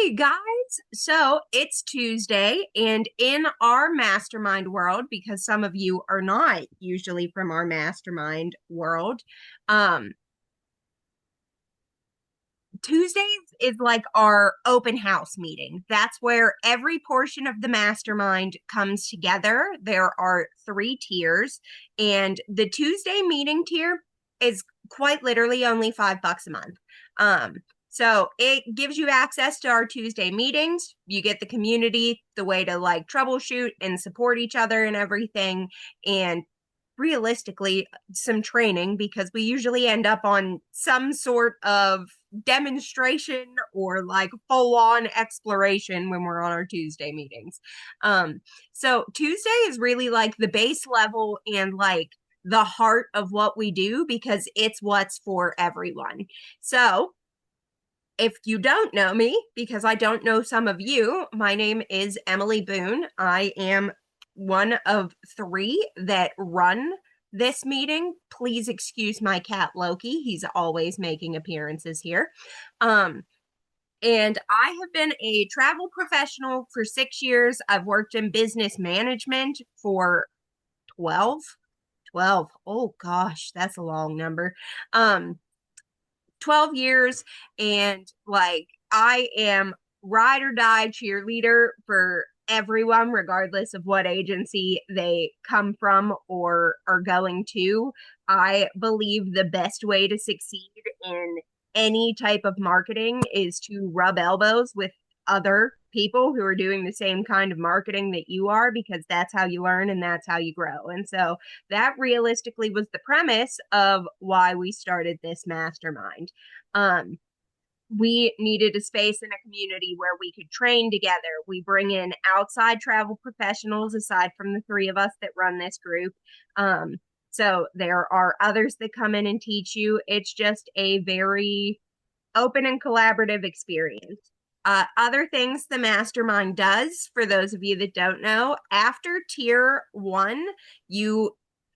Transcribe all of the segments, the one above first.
Hey guys, so it's Tuesday, and in our mastermind world, because some of you are not usually from our mastermind world, um, Tuesdays is like our open house meeting. That's where every portion of the mastermind comes together. There are three tiers, and the Tuesday meeting tier is quite literally only $5 a month. Um, so it gives you access to our Tuesday meetings. You get the community, the way to like troubleshoot and support each other and everything. And realistically, some training because we usually end up on some sort of demonstration or like full on exploration when we're on our Tuesday meetings. So Tuesday is really like the base level and like the heart of what we do because it's what's for everyone. So if you don't know me, because I don't know some of you, my name is Emily Boone. I am one of three that run this meeting. Please excuse my cat Loki. He's always making appearances here. Um, and I have been a travel professional for 6 years. I've worked in business management for 12. 12. Oh gosh, that's a long number. Um, 12 years, and like I am ride or die cheerleader for everyone regardless of what agency they come from or are going to. I believe the best way to succeed in any type of marketing is to rub elbows with other people who are doing the same kind of marketing that you are, because that's how you learn and that's how you grow. And so that realistically was the premise of why we started this mastermind. Um, we needed a space in a community where we could train together. We bring in outside travel professionals aside from the three of us that run this group. So there are others that come in and teach you. It's just a very open and collaborative experience. Other things the mastermind does, for those of you that don't know, after tier one, you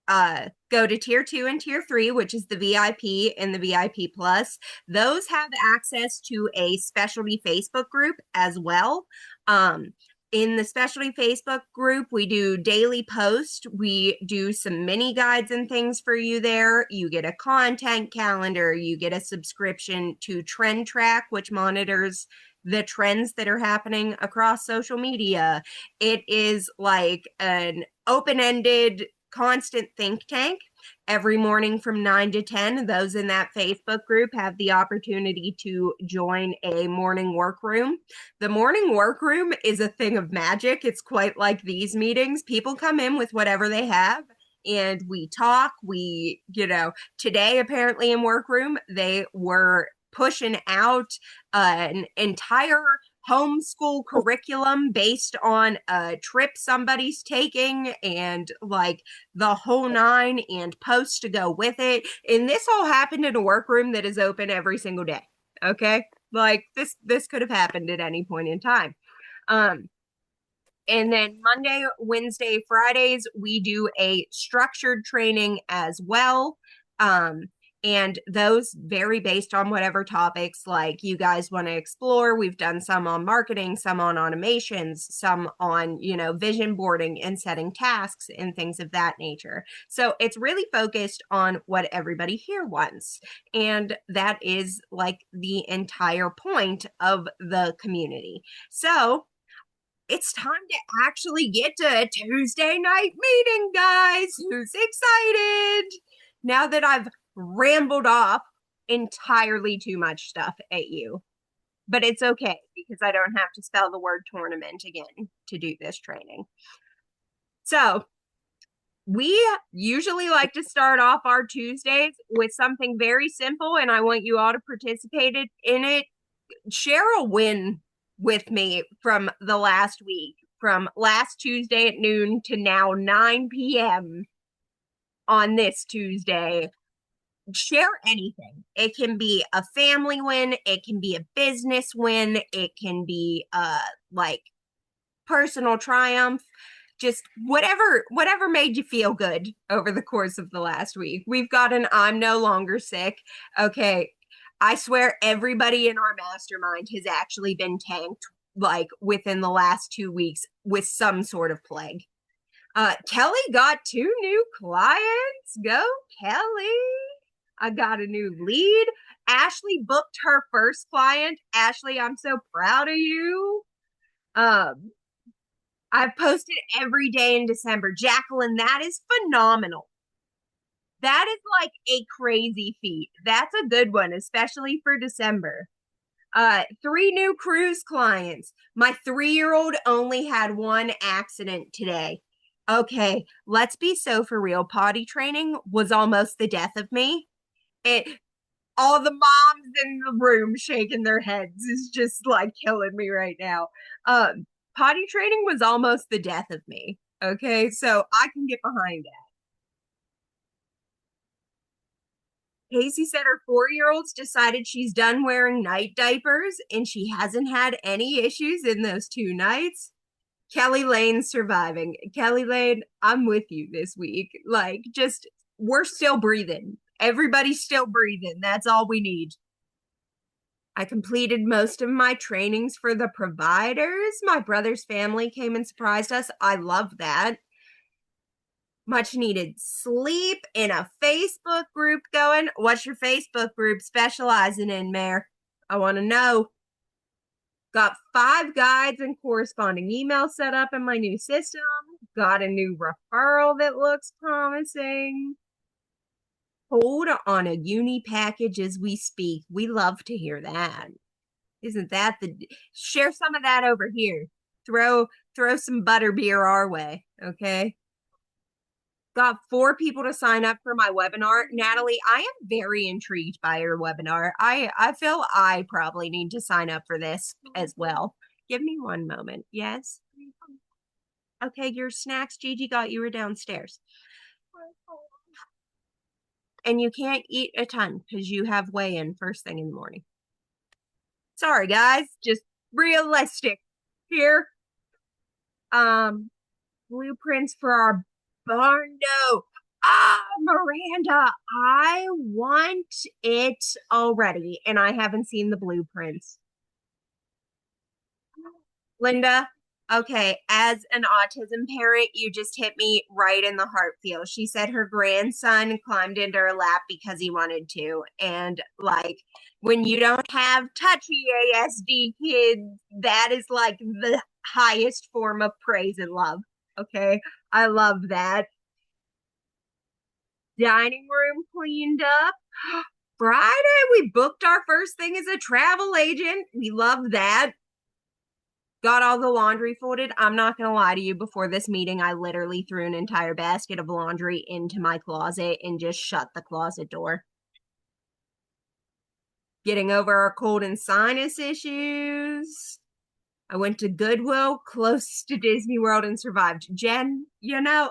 go to tier two and tier three, which is the VIP and the VIP plus. Those have access to a specialty Facebook group as well. In the specialty Facebook group, we do daily posts. We do some mini guides and things for you there. You get a content calendar. You get a subscription to Trend Track, which monitors the trends that are happening across social media. It is like an open-ended constant think tank. Every morning from 9 to 10, those in that Facebook group have the opportunity to join a morning workroom. The morning workroom is a thing of magic. It's quite like these meetings. People come in with whatever they have and we talk. Today apparently in workroom, they were pushing out an entire homeschool curriculum based on a trip somebody's taking and like the whole nine, and posts to go with it. And this all happened in a workroom that is open every single day. Okay. Like this could have happened at any point in time. Um, and then Monday, Wednesday, Fridays, we do a structured training as well. Um, and those vary based on whatever topics like you guys want to explore. We've done some on marketing, some on automations, some on, vision boarding and setting tasks and things of that nature. So it's really focused on what everybody here wants. And that is like the entire point of the community. So it's time to actually get to a Tuesday night meeting, guys. Who's excited? Now that I've rambled off entirely too much stuff at you. But it's okay because I don't have to spell the word tournament again to do this training. So, we usually like to start off our Tuesdays with something very simple, and I want you all to participate in it. Share a win with me from the last week, from last Tuesday at noon to now 9 p.m. on this Tuesday. Share anything. It can be a family win, it can be a business win, it can be like personal triumph, just whatever made you feel good over the course of the last week. We've got an I'm no longer sick. Okay, I swear everybody in our mastermind has actually been tanked like within the last 2 weeks with some sort of plague. Kelly got 2 new clients. Go, Kelly. I got a new lead. Ashley booked her first client. Ashley, I'm so proud of you. Um, I've posted every day in December. Jacqueline, that is phenomenal. That is like a crazy feat. That's a good one, especially for December. 3 new cruise clients. My 3-year-old only had one accident today. Okay, let's be so for real. Potty training was almost the death of me. It all the moms in the room shaking their heads is just like killing me right now. Potty training was almost the death of me. Okay, so I can get behind that. Casey said her 4-year-old's decided she's done wearing night diapers and she hasn't had any issues in those 2 nights. Kelly Lane's surviving. Kelly Lane, I'm with you this week. Like, just, we're still breathing. Everybody's still breathing. That's all we need. I completed most of my trainings for the providers. My brother's family came and surprised us. I love that. Much needed sleep in a Facebook group going. What's your Facebook group specializing in, Mayor? I want to know. Got 5 guides and corresponding emails set up in my new system. Got a new referral that looks promising. Hold on a uni package as we speak. We love to hear that. Isn't that the share some of that over here? Throw some butter beer our way, okay? Got 4 people to sign up for my webinar. Natalie, I am very intrigued by your webinar. I feel I probably need to sign up for this as well. Give me one moment. Yes? Okay, your snacks Gigi got you were downstairs. And you can't eat a ton because you have weigh-in first thing in the morning. Sorry, guys. Just realistic here. Blueprints for our barn. No. Miranda, I want it already, and I haven't seen the blueprints. Linda, okay, as an autism parent, you just hit me right in the heart feel. She said her grandson climbed into her lap because he wanted to. And like when you don't have touchy ASD kids, that is like the highest form of praise and love. Okay, I love that. Dining room cleaned up. Friday, we booked our first thing as a travel agent. We love that. Got all the laundry folded. I'm not going to lie to you. Before this meeting, I literally threw an entire basket of laundry into my closet and just shut the closet door. Getting over our cold and sinus issues. I went to Goodwill, close to Disney World, and survived. Jen,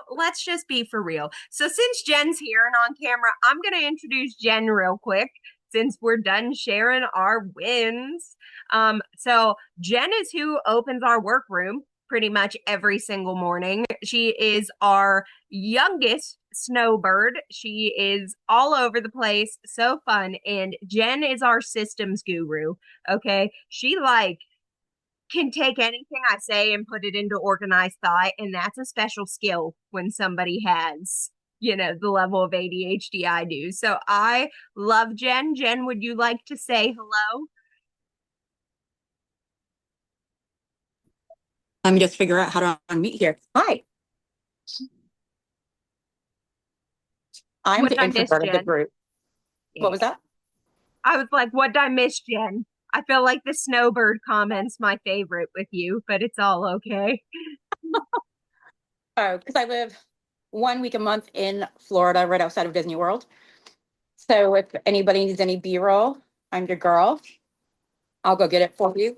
let's just be for real. So since Jen's here and on camera, I'm going to introduce Jen real quick since we're done sharing our wins. So Jen is who opens our workroom pretty much every single morning. She is our youngest snowbird. She is all over the place, so fun. And Jen is our systems guru. Okay. She can take anything I say and put it into organized thought. And that's a special skill when somebody has, the level of ADHD I do. So I love Jen. Jen, would you like to say hello? Let me just figure out how to unmute here. Hi. I'm the introvert of the group. Yeah. What was that? I was like, what did I miss, Jen? I feel like the snowbird comment's my favorite with you, but it's all okay. Oh, because I live 1 week a month in Florida, right outside of Disney World. So if anybody needs any B-roll, I'm your girl. I'll go get it for you.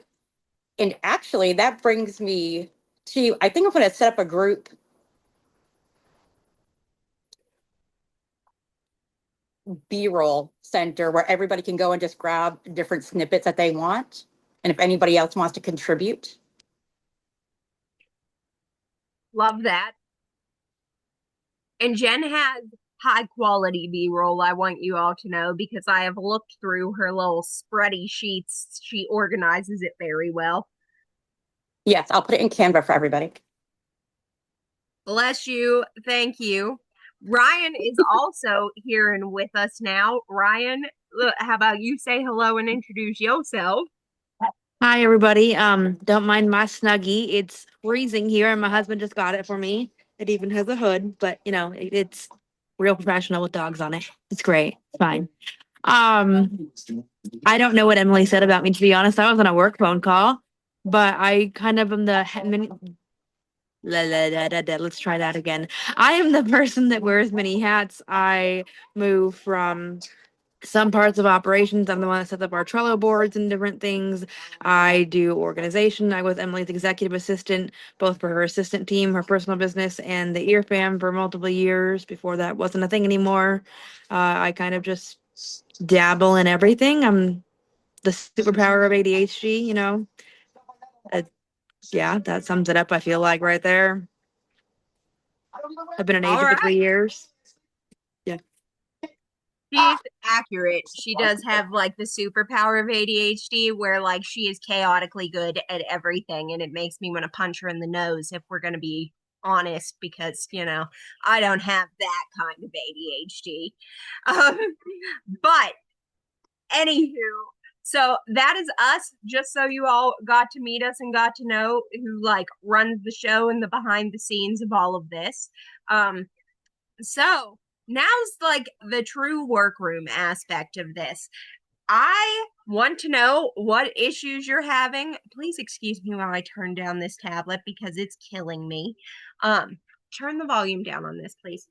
And actually, that brings me to, I think I'm going to set up a group B-roll center where everybody can go and just grab different snippets that they want. And if anybody else wants to contribute. Love that. And Jen has high quality B-roll, I want you all to know, because I have looked through her little spready sheets. She organizes it very well. Yes, I'll put it in Canva for everybody. Bless you. Thank you. Ryan is also here and with us now. Ryan, how about you say hello and introduce yourself? Hi everybody. Don't mind my snuggie. It's freezing here and my husband just got it for me. It even has a hood, but it's real professional with dogs on it. It's great. It's fine. Um, I don't know what Emily said about me, to be honest. I was on a work phone call, but I kind of am let's try that again. I am the person that wears many hats. I move from some parts of operations. I'm the one that sets up our Trello boards and different things. I do organization. I was Emily's executive assistant, both for her assistant team, her personal business, and the ear fam for multiple years before that wasn't a thing anymore. I kind of just dabble in everything. I'm the superpower of ADHD, Uh, yeah, that sums it up, I feel like, right there. I've been an All agent for right. 3 years. Yeah. She's accurate. She does have like the superpower of ADHD where like she is chaotically good at everything, and it makes me want to punch her in the nose if we're going to be honest, because I don't have that kind of ADHD. Um, but anywho, so that is us, just so you all got to meet us and got to know who like runs the show and the behind the scenes of all of this. So now's like the true workroom aspect of this. I want to know what issues you're having. Please excuse me while I turn down this tablet because it's killing me. Um, Turn the volume down on this, please.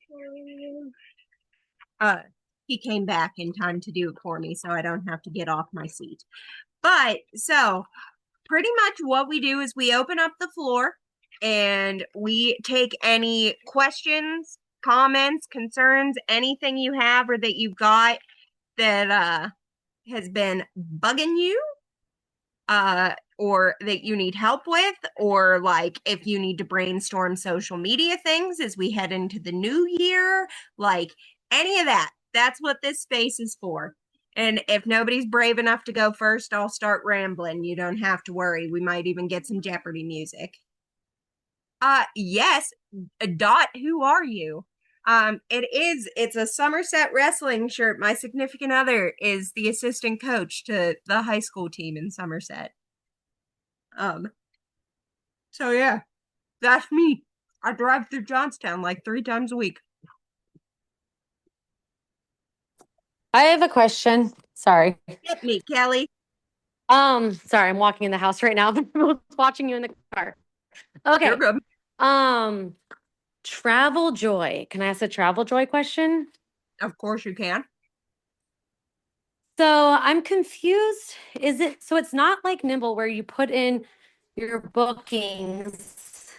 Uh, he came back in time to do it for me, so I don't have to get off my seat. But so pretty much what we do is we open up the floor and we take any questions, comments, concerns, anything you have or that you've got that has been bugging you, or that you need help with, or like if you need to brainstorm social media things as we head into the new year, like any of that. That's what this space is for. And if nobody's brave enough to go first, I'll start rambling. You don't have to worry. We might even get some Jeopardy music. Yes, Dot, who are you? It's a Somerset wrestling shirt. My significant other is the assistant coach to the high school team in Somerset. Um, so yeah, that's me. I drive through Johnstown like 3 times a week. I have a question. Sorry. Hit me, Kelly. Sorry, I'm walking in the house right now. I'm watching you in the car. You're Okay. good. Um, Travel joy. Can I ask a travel joy question? Of course you can. So I'm confused. Is it so it's not like Nimble where you put in your bookings?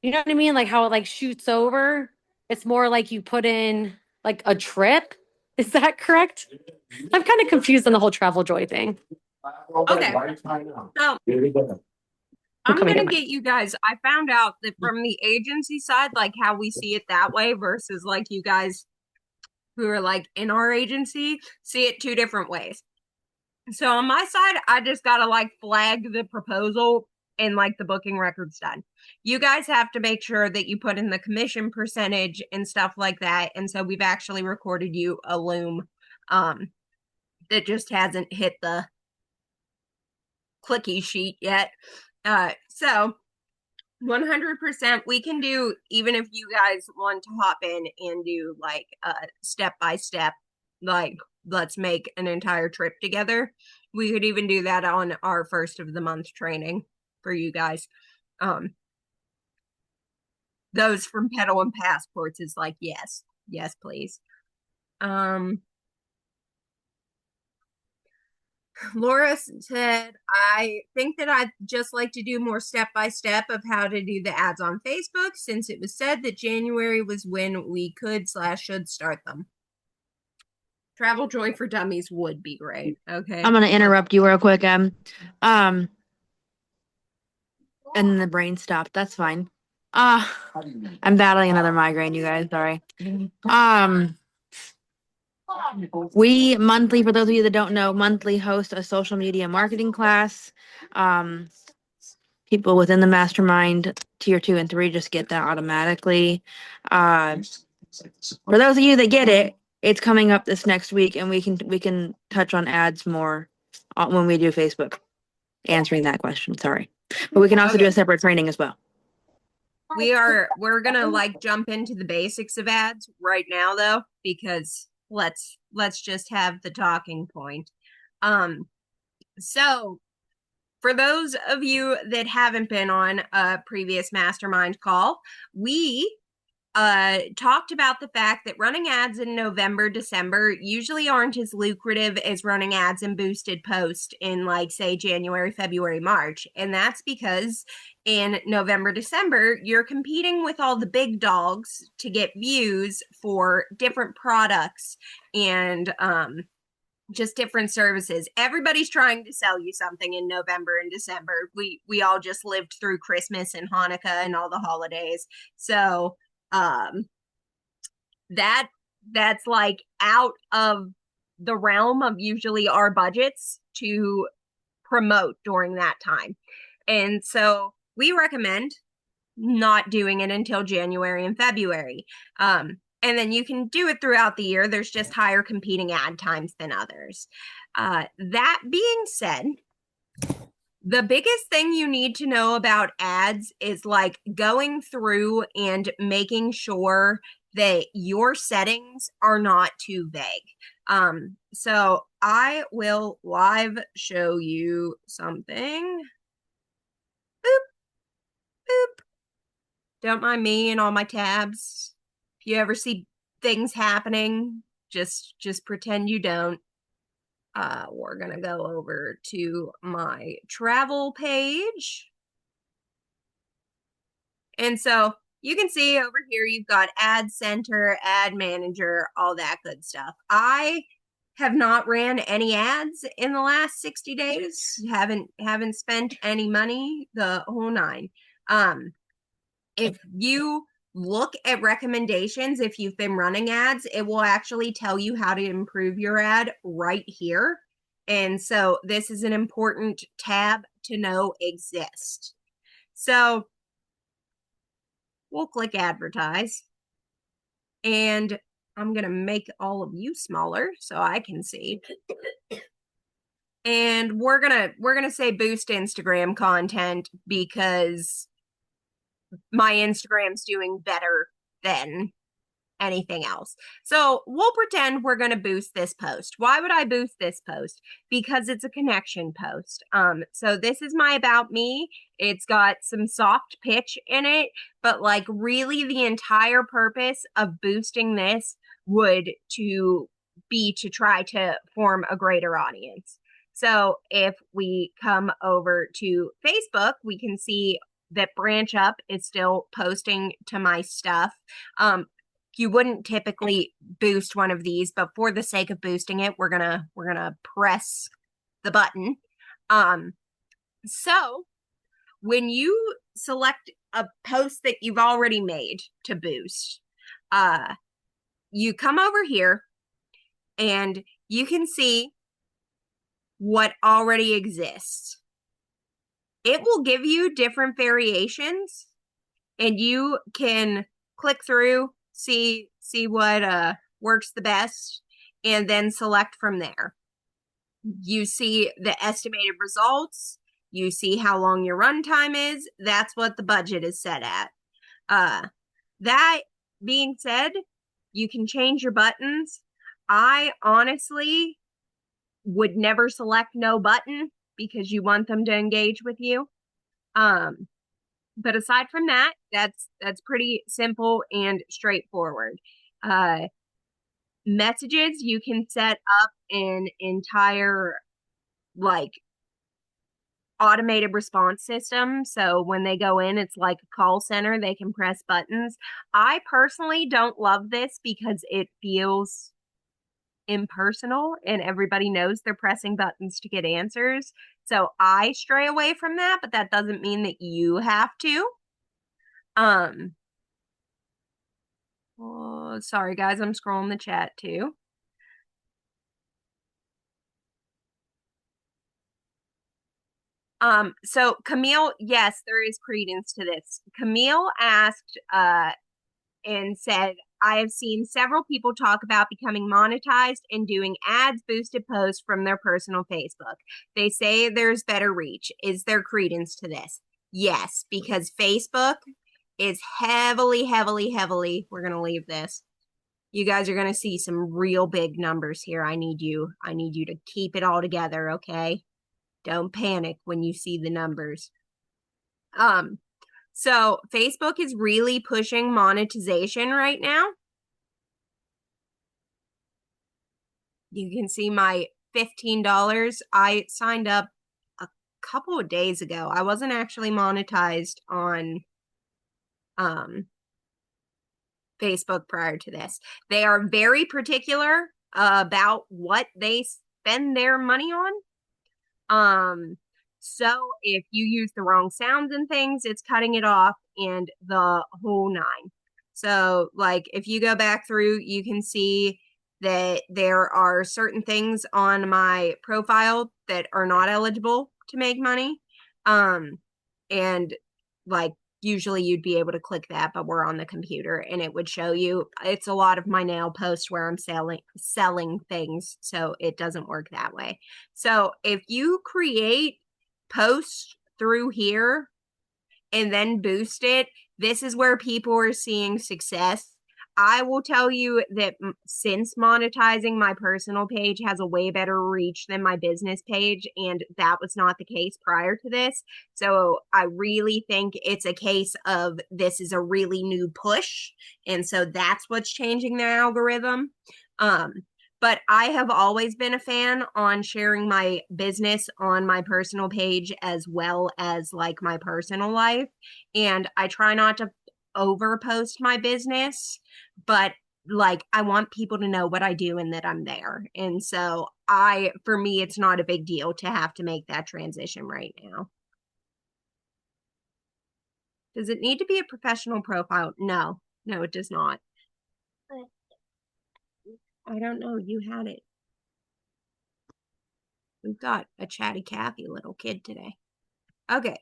You know what I mean? Like how it like shoots over. It's more like you put in like a trip. Is that correct? I'm kind of confused on the whole travel joy thing. Okay. So I'm I'm coming gonna get mine. get you guys. I found out that from the agency side, like how we see it that way versus like you guys who are like in our agency see it 2 different ways. So on my side, I just gotta like flag the proposal and like the booking records done. You guys have to make sure that you put in the commission percentage and stuff like that. And so we've actually recorded you a loom that just hasn't hit the clicky sheet yet. So 100% we can do, even if you guys want to hop in and do like step by step, like let's make an entire trip together. We could even do that on our first of the month training for you guys. um those from Pedal and Passports is like, yes, yes please. um Laura said, I think that I'd just like to do more step by step of how to do the ads on Facebook, since it was said that January was when we could/should start them. Travel Joy for Dummies would be great. Okay. I'm gonna interrupt you real quick. And the brain stopped. That's fine. I'm battling another migraine, you guys. Sorry. We monthly, for those of you that don't know, monthly host a social media marketing class. People within the mastermind tier 2 and 3 just get that automatically. For those of you that get it, it's coming up this next week, and we can touch on ads more when we do Facebook, answering that question. Sorry, but we can also do a separate training as well. We're gonna like jump into the basics of ads right now though, because let's just have the talking point. So for those of you that haven't been on a previous mastermind call, we talked about the fact that running ads in November, December usually aren't as lucrative as running ads in boosted post in, like, say, January, February, March. And that's because in November, December, you're competing with all the big dogs to get views for different products and just different services. Everybody's trying to sell you something in November and December. We all just lived through Christmas and Hanukkah and all the holidays. So that's like out of the realm of usually our budgets to promote during that time. And so we recommend not doing it until January and February. And then you can do it throughout the year. There's just higher competing ad times than others. That being said, the biggest thing you need to know about ads is like going through and making sure that your settings are not too vague. So I will live show you something. Boop, boop. Don't mind me and all my tabs. If you ever see things happening, just pretend you don't. We're gonna go over to my travel page. And so you can see over here, you've got ad center, ad manager, all that good stuff. I have not ran any ads in the last 60 days. Haven't spent any money, the whole nine. If you look at recommendations, if you've been running ads, it will actually tell you how to improve your ad right here. And so this is an important tab to know exists. So we'll click advertise, and I'm going to make all of you smaller so I can see. And we're going to say boost Instagram content because my Instagram's doing better than anything else. So we'll pretend we're going to boost this post. Why would I boost this post? Because it's a connection post. So this is my about me. It's got some soft pitch in it, but like really the entire purpose of boosting this would to be to try to form a greater audience. So if we come over to Facebook, we can see that Branch Up is still posting to my stuff. You wouldn't typically boost one of these, but for the sake of boosting it, we're gonna press the button. So when you select a post that you've already made to boost, you come over here and you can see what already exists. It will give you different variations, and you can click through, see what works the best, and then select from there. You see the estimated results, you see how long your runtime is. That's what the budget is set at. That being said, you can change your buttons. I honestly would never select no button because you want them to engage with you. But aside from that, that's pretty simple and straightforward. Messages, you can set up an entire like automated response system. So when they go in, it's like a call center. They can press buttons. I personally don't love this because it feels impersonal and everybody knows they're pressing buttons to get answers. So I stray away from that, but that doesn't mean that you have to. Um, oh, sorry guys, I'm scrolling the chat too. So Camille, yes, there is credence to this. Camille asked, and said, I have seen several people talk about becoming monetized and doing ads boosted posts from their personal Facebook. They say there's better reach. Is there credence to this? Yes, because Facebook is heavily, we're going to leave this. You guys are going to see some real big numbers here. I need you to keep it all together, okay? Don't panic when you see the numbers. So Facebook is really pushing monetization right now. You can see my $15. I signed up a couple of days ago. I wasn't actually monetized on Facebook prior to this. They are very particular about what they spend their money on. So if you use the wrong sounds and things, it's cutting it off and the whole nine. So like if you go back through, you can see that there are certain things on my profile that are not eligible to make money. And like usually you'd be able to click that, but we're on the computer and it would show you. It's a lot of my nail posts where I'm selling things, so it doesn't work that way. So if you create posts through here and then boost it, this is where people are seeing success. I will tell you that since monetizing, my personal page has a way better reach than my business page, and that was not the case prior to this. So I really think it's a case of this is a really new push, and so that's what's changing their algorithm. But I have always been a fan on sharing my business on my personal page as well as like my personal life. And I try not to over post my business, but like I want people to know what I do and that I'm there. And so for me, it's not a big deal to have to make that transition right now. Does it need to be a professional profile? No, it does not. I don't know. You had it. We've got a chatty Cathy little kid today. Okay.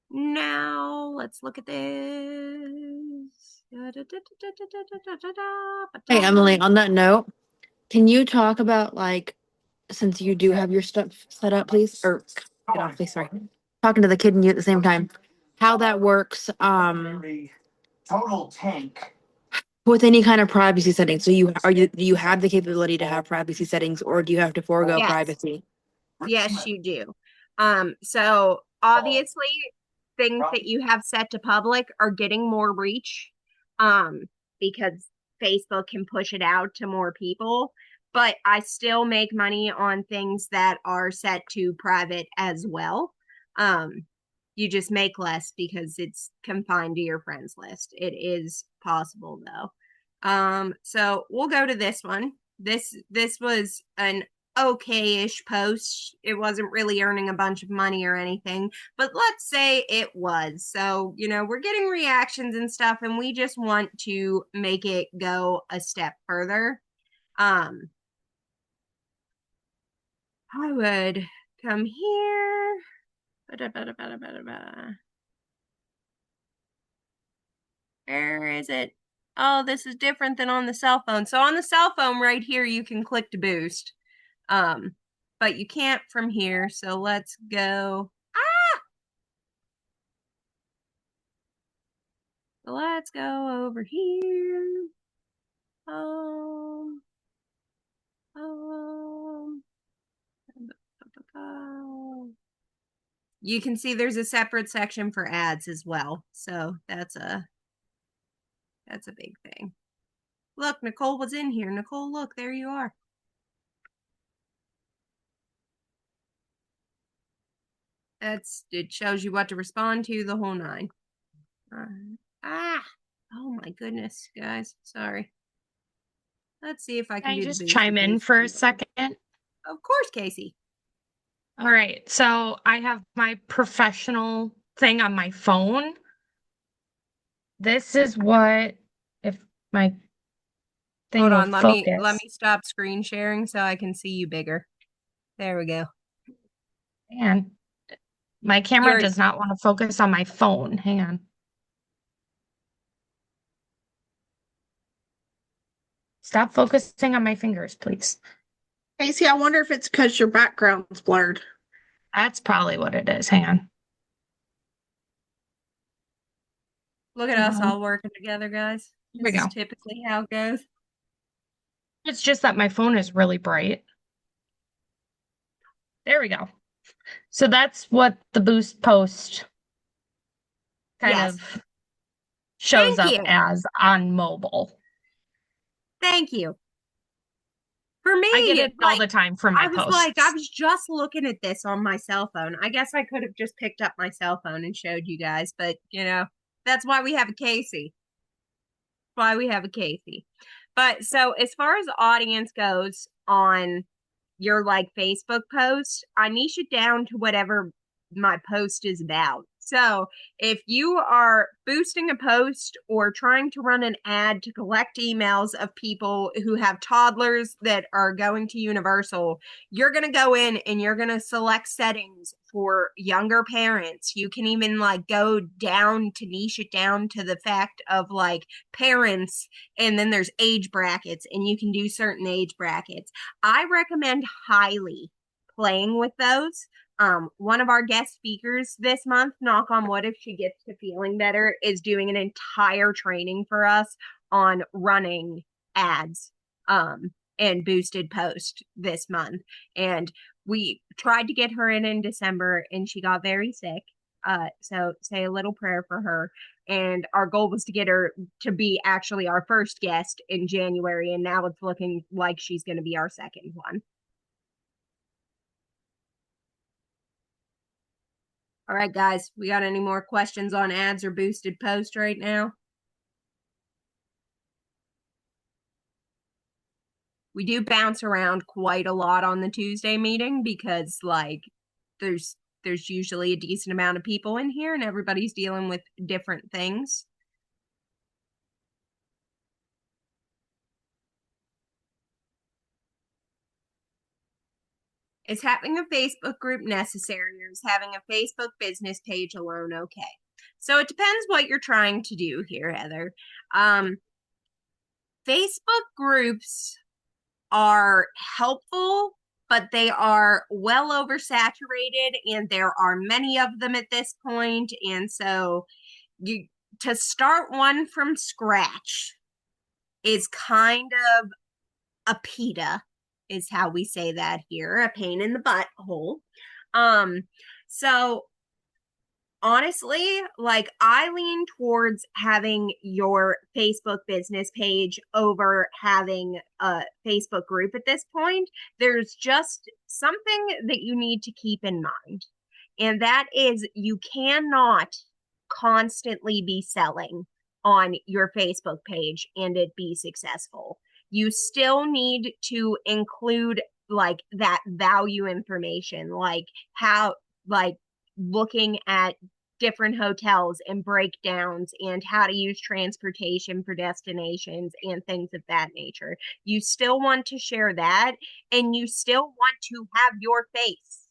Now let's look at this. Hey, Emily, on that note, can you talk about like, since you do have your stuff set up, please? Or get off, please, sorry. Talking to the kid and you at the same time. How that works, total tank. with any kind of privacy settings. So do you have the capability to have privacy settings or do you have to forego Yes. privacy? Yes, you do. So obviously things that you have set to public are getting more reach, because Facebook can push it out to more people, but I still make money on things that are set to private as well. You just make less because it's confined to your friends list. It is possible though. So we'll go to this one. This was an okay-ish post. It wasn't really earning a bunch of money or anything, but let's say it was. So, we're getting reactions and stuff, and we just want to make it go a step further. I would come here. Where is it? Oh, this is different than on the cell phone. So on the cell phone right here, you can click to boost. But you can't from here. So let's go. Let's go over here. You can see there's a separate section for ads as well. So that's a big thing. Look, Nicole was in here. Nicole, look, there you are. It shows you what to respond to, the whole nine. Oh my goodness, guys. Sorry. Let's see if I can Can I do just the chime in for a second? Of course, Casey. All right. So I have my professional thing on my phone. This is what, if my thing Hold will on, let me focus. stop screen sharing so I can see you bigger. There we go. And my camera You're does not want to focus on my phone. Hang on. Stop focusing on my fingers, please. Casey, I wonder if it's because your background's blurred. That's probably what it is. Hang on. look at us all working together, guys. Here we This is go. typically how it goes. It's just that my phone is really bright. There we go. So that's what the boost post kind Yes. of shows Thank up you. as on mobile. Thank you. For me, I get it all like, the time for my I was posts. I was just looking at this on my cell phone. I guess I could have just picked up my cell phone and showed you guys, but that's why we have a Casey. Why we have a Casey. But so as far as the audience goes on your like Facebook post, I niche it down to whatever my post is about. So if you are boosting a post or trying to run an ad to collect emails of people who have toddlers that are going to Universal, you're going to go in and you're going to select settings for younger parents. You can even like go down to niche it down to the fact of like parents, and then there's age brackets, and you can do certain age brackets. I recommend highly playing with those. One of our guest speakers this month, knock on wood if she gets to feeling better, is doing an entire training for us on running ads and boosted post this month. And we tried to get her in December and she got very sick. So say a little prayer for her. And our goal was to get her to be actually our first guest in January. And now it's looking like she's going to be our second one. All right, guys, we got any more questions on ads or boosted post right now? We do bounce around quite a lot on the Tuesday meeting because like there's usually a decent amount of people in here and everybody's dealing with different things. Is having a Facebook group necessary, or is having a Facebook business page alone okay? So it depends what you're trying to do here, Heather. Facebook groups are helpful, but they are well oversaturated, and there are many of them at this point. And so you to start one from scratch is kind of a PITA, is how we say that here, a pain in the butthole. So honestly, like I lean towards having your Facebook business page over having a Facebook group at this point. There's just something that you need to keep in mind, and that is you cannot constantly be selling on your Facebook page and it be successful. You still need to include like that value information, like how, like looking at different hotels and breakdowns and how to use transportation for destinations and things of that nature. You still want to share that, and you still want to have your face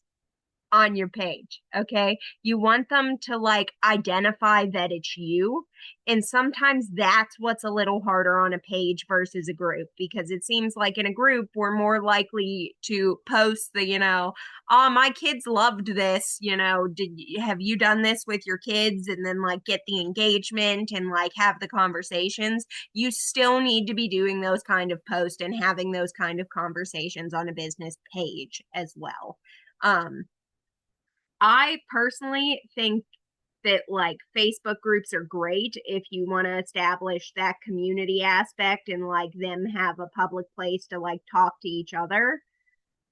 on your page. Okay. You want them to like identify that it's you. And sometimes that's what's a little harder on a page versus a group, because it seems like in a group, we're more likely to post the, oh, my kids loved this, have you done this with your kids? And then like get the engagement and like have the conversations. You still need to be doing those kind of posts and having those kind of conversations on a business page as well. I personally think that like Facebook groups are great if you want to establish that community aspect and like them have a public place to like talk to each other.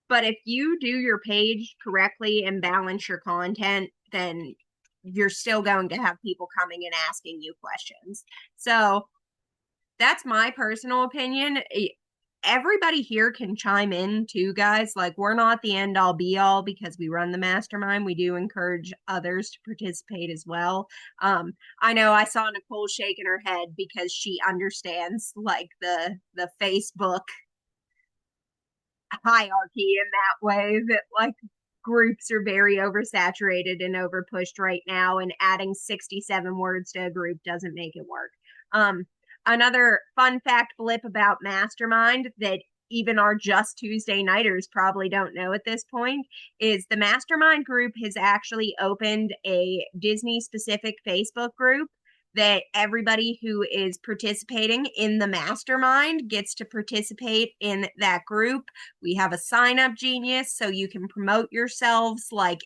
But if you do your page correctly and balance your content, then you're still going to have people coming and asking you questions. So that's my personal opinion. everybody here can chime in too, guys. Like, we're not the end all be all because we run the mastermind. We do encourage others to participate as well. I know I saw Nicole shaking her head because she understands like the Facebook hierarchy in that way, that like groups are very oversaturated and overpushed right now, and adding 67 words to a group doesn't make it work. Another fun fact blip about Mastermind that even our Just Tuesday Nighters probably don't know at this point is the Mastermind group has actually opened a Disney specific Facebook group that everybody who is participating in the mastermind gets to participate in that group. We have a sign up genius so you can promote yourselves, like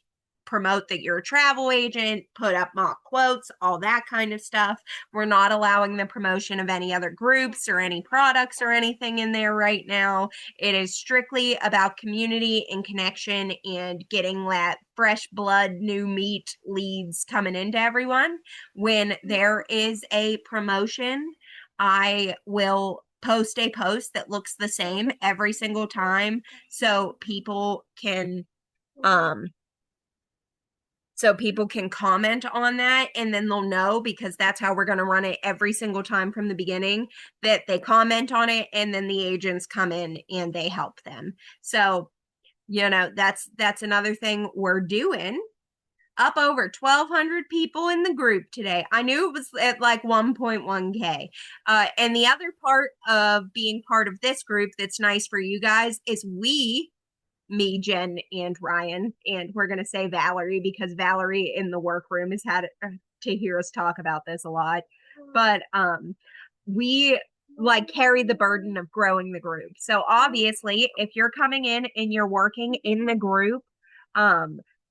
promote that you're a travel agent, put up mock quotes, all that kind of stuff. We're not allowing the promotion of any other groups or any products or anything in there right now. It is strictly about community and connection and getting that fresh blood, new meat leads coming into everyone. When there is a promotion, I will post a post that looks the same every single time so people can comment on that, and then they'll know, because that's how we're going to run it every single time from the beginning, that they comment on it and then the agents come in and they help them. So, that's another thing we're doing. Up over 1,200 people in the group today. I knew it was at like 1.1K. And the other part of being part of this group that's nice for you guys is me, Jen, and Ryan, and we're going to say Valerie because Valerie in the workroom has had to hear us talk about this a lot. But we like carry the burden of growing the group. So obviously, if you're coming in and you're working in the group,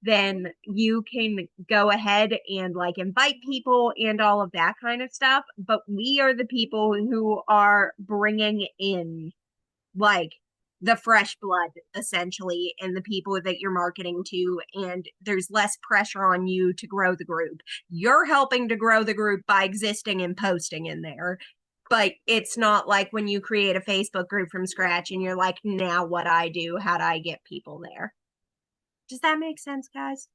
then you can go ahead and like invite people and all of that kind of stuff. But we are the people who are bringing in like the fresh blood essentially, and the people that you're marketing to, and there's less pressure on you to grow the group. You're helping to grow the group by existing and posting in there, but it's not like when you create a Facebook group from scratch and you're like, now what I do, how do I get people there? Does that make sense, guys?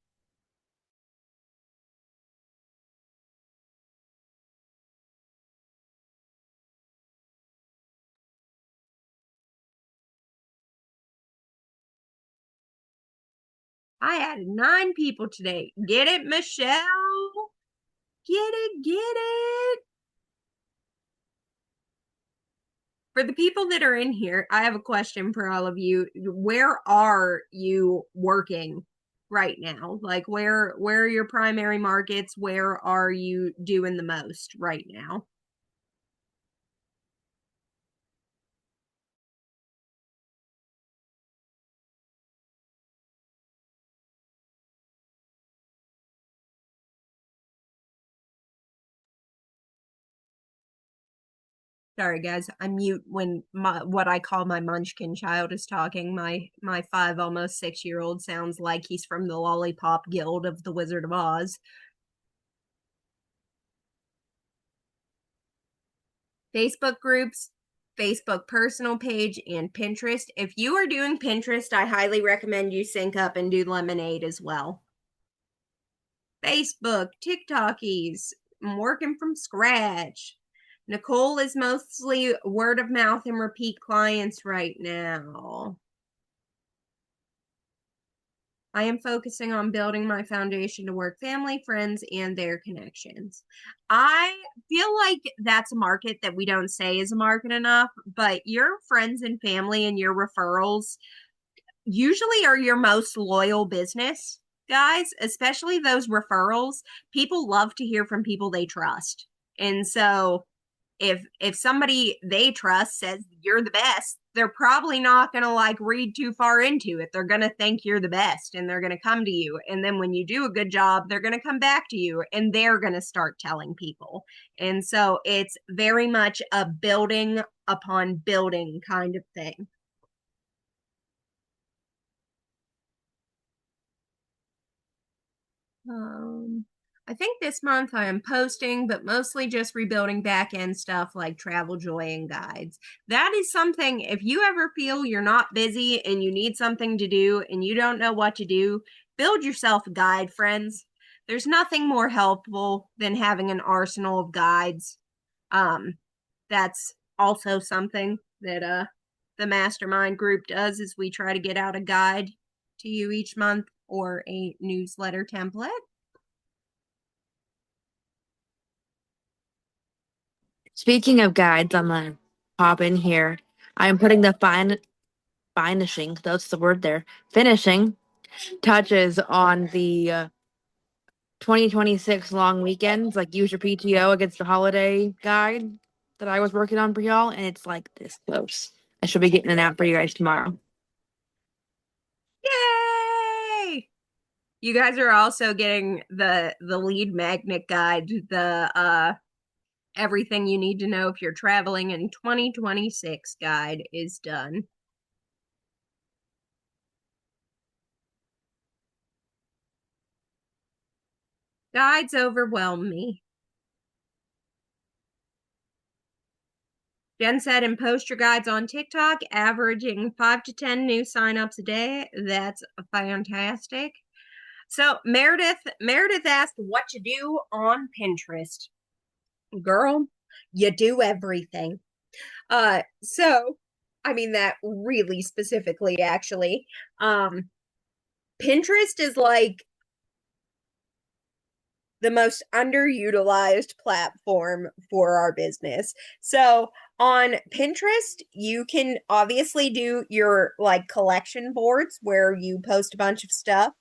I added 9 people today. Get it, Michelle? Get it, get it. For the people that are in here, I have a question for all of you. Where are you working right now? Like where are your primary markets? Where are you doing the most right now? Sorry, guys. I mute when what I call my munchkin child is talking. My 5, almost 6-year-old sounds like he's from the Lollipop Guild of the Wizard of Oz. Facebook groups, Facebook personal page, and Pinterest. If you are doing Pinterest, I highly recommend you sync up and do Lemonade as well. Facebook, TikTokies, I'm working from scratch. Nicole is mostly word of mouth and repeat clients right now. I am focusing on building my foundation to work family, friends, and their connections. I feel like that's a market that we don't say is a market enough, but your friends and family and your referrals usually are your most loyal business, guys, especially those referrals. People love to hear from people they trust. And so if somebody they trust says you're the best, they're probably not going to like read too far into it. They're going to think you're the best and they're going to come to you. And then when you do a good job, they're going to come back to you and they're going to start telling people. And so it's very much a building upon building kind of thing. I think this month I am posting, but mostly just rebuilding back end stuff like travel joy and guides. That is something, if you ever feel you're not busy and you need something to do and you don't know what to do, build yourself a guide, friends. There's nothing more helpful than having an arsenal of guides. That's also something that the mastermind group does, is we try to get out a guide to you each month or a newsletter template. Speaking of guides, I'm gonna pop in here. I'm putting the finishing, that's the word there, finishing touches on the 2026 long weekends, like use your PTO against the holiday guide that I was working on for y'all, and it's like this close. I should be getting it out for you guys tomorrow. Yay! You guys are also getting the lead magnet guide, the everything you need to know if you're traveling in 2026 guide is done. Guides overwhelm me. Jen said, and post your guides on TikTok, averaging 5 to 10 new signups a day. That's fantastic. So Meredith asked what you do on Pinterest. Girl, you do everything. So I mean that really specifically, actually. Pinterest is like the most underutilized platform for our business. So on Pinterest, you can obviously do your like collection boards where you post a bunch of stuff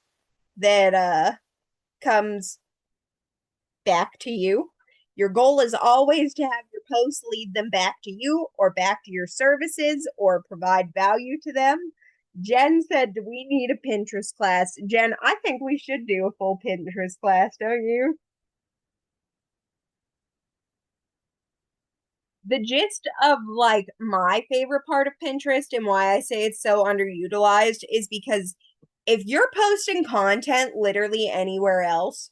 that comes back to you. Your goal is always to have your posts lead them back to you or back to your services or provide value to them. Jen said, do we need a Pinterest class? Jen, I think we should do a full Pinterest class, don't you? The gist of like my favorite part of Pinterest and why I say it's so underutilized is because if you're posting content literally anywhere else,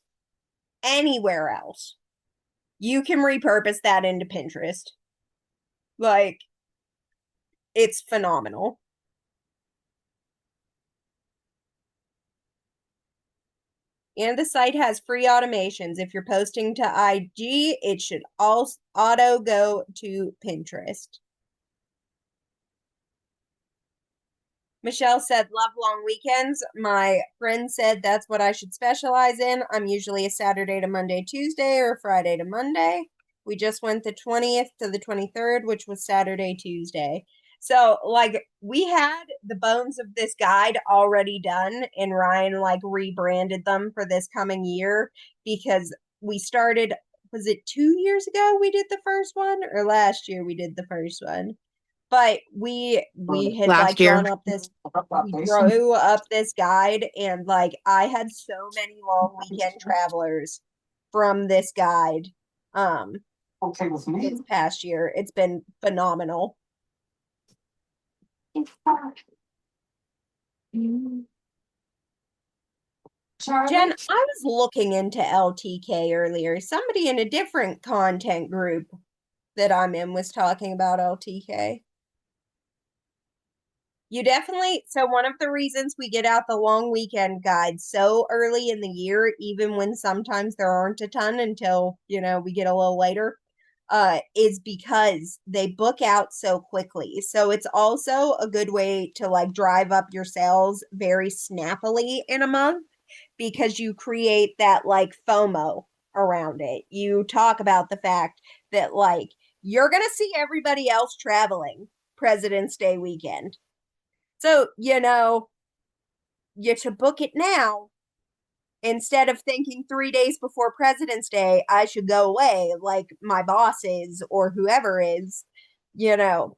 you can repurpose that into Pinterest. Like, it's phenomenal. And the site has free automations. If you're posting to IG, it should all auto go to Pinterest. Michelle said, love long weekends. My friend said that's what I should specialize in. I'm usually a Saturday to Monday, Tuesday, or Friday to Monday. We just went the 20th to the 23rd, which was Saturday, Tuesday. So, like, we had the bones of this guide already done, and Ryan, like, rebranded them for this coming year because we started, was it 2 years ago we did the first one, or last year we did the first one? But we had Last like year. drew up this guide, and like I had so many long weekend travelers from this guide Okay with me. this past year. It's been phenomenal. Jen, I was looking into LTK earlier. Somebody in a different content group that I'm in was talking about LTK. You definitely, so one of the reasons we get out the long weekend guide so early in the year, even when sometimes there aren't a ton until, we get a little later, is because they book out so quickly. So it's also a good way to like drive up your sales very snappily in a month because you create that like FOMO around it. You talk about the fact that like you're going to see everybody else traveling President's Day weekend. So, you should book it now instead of thinking 3 days before President's Day, I should go away like my boss is or whoever is, you know.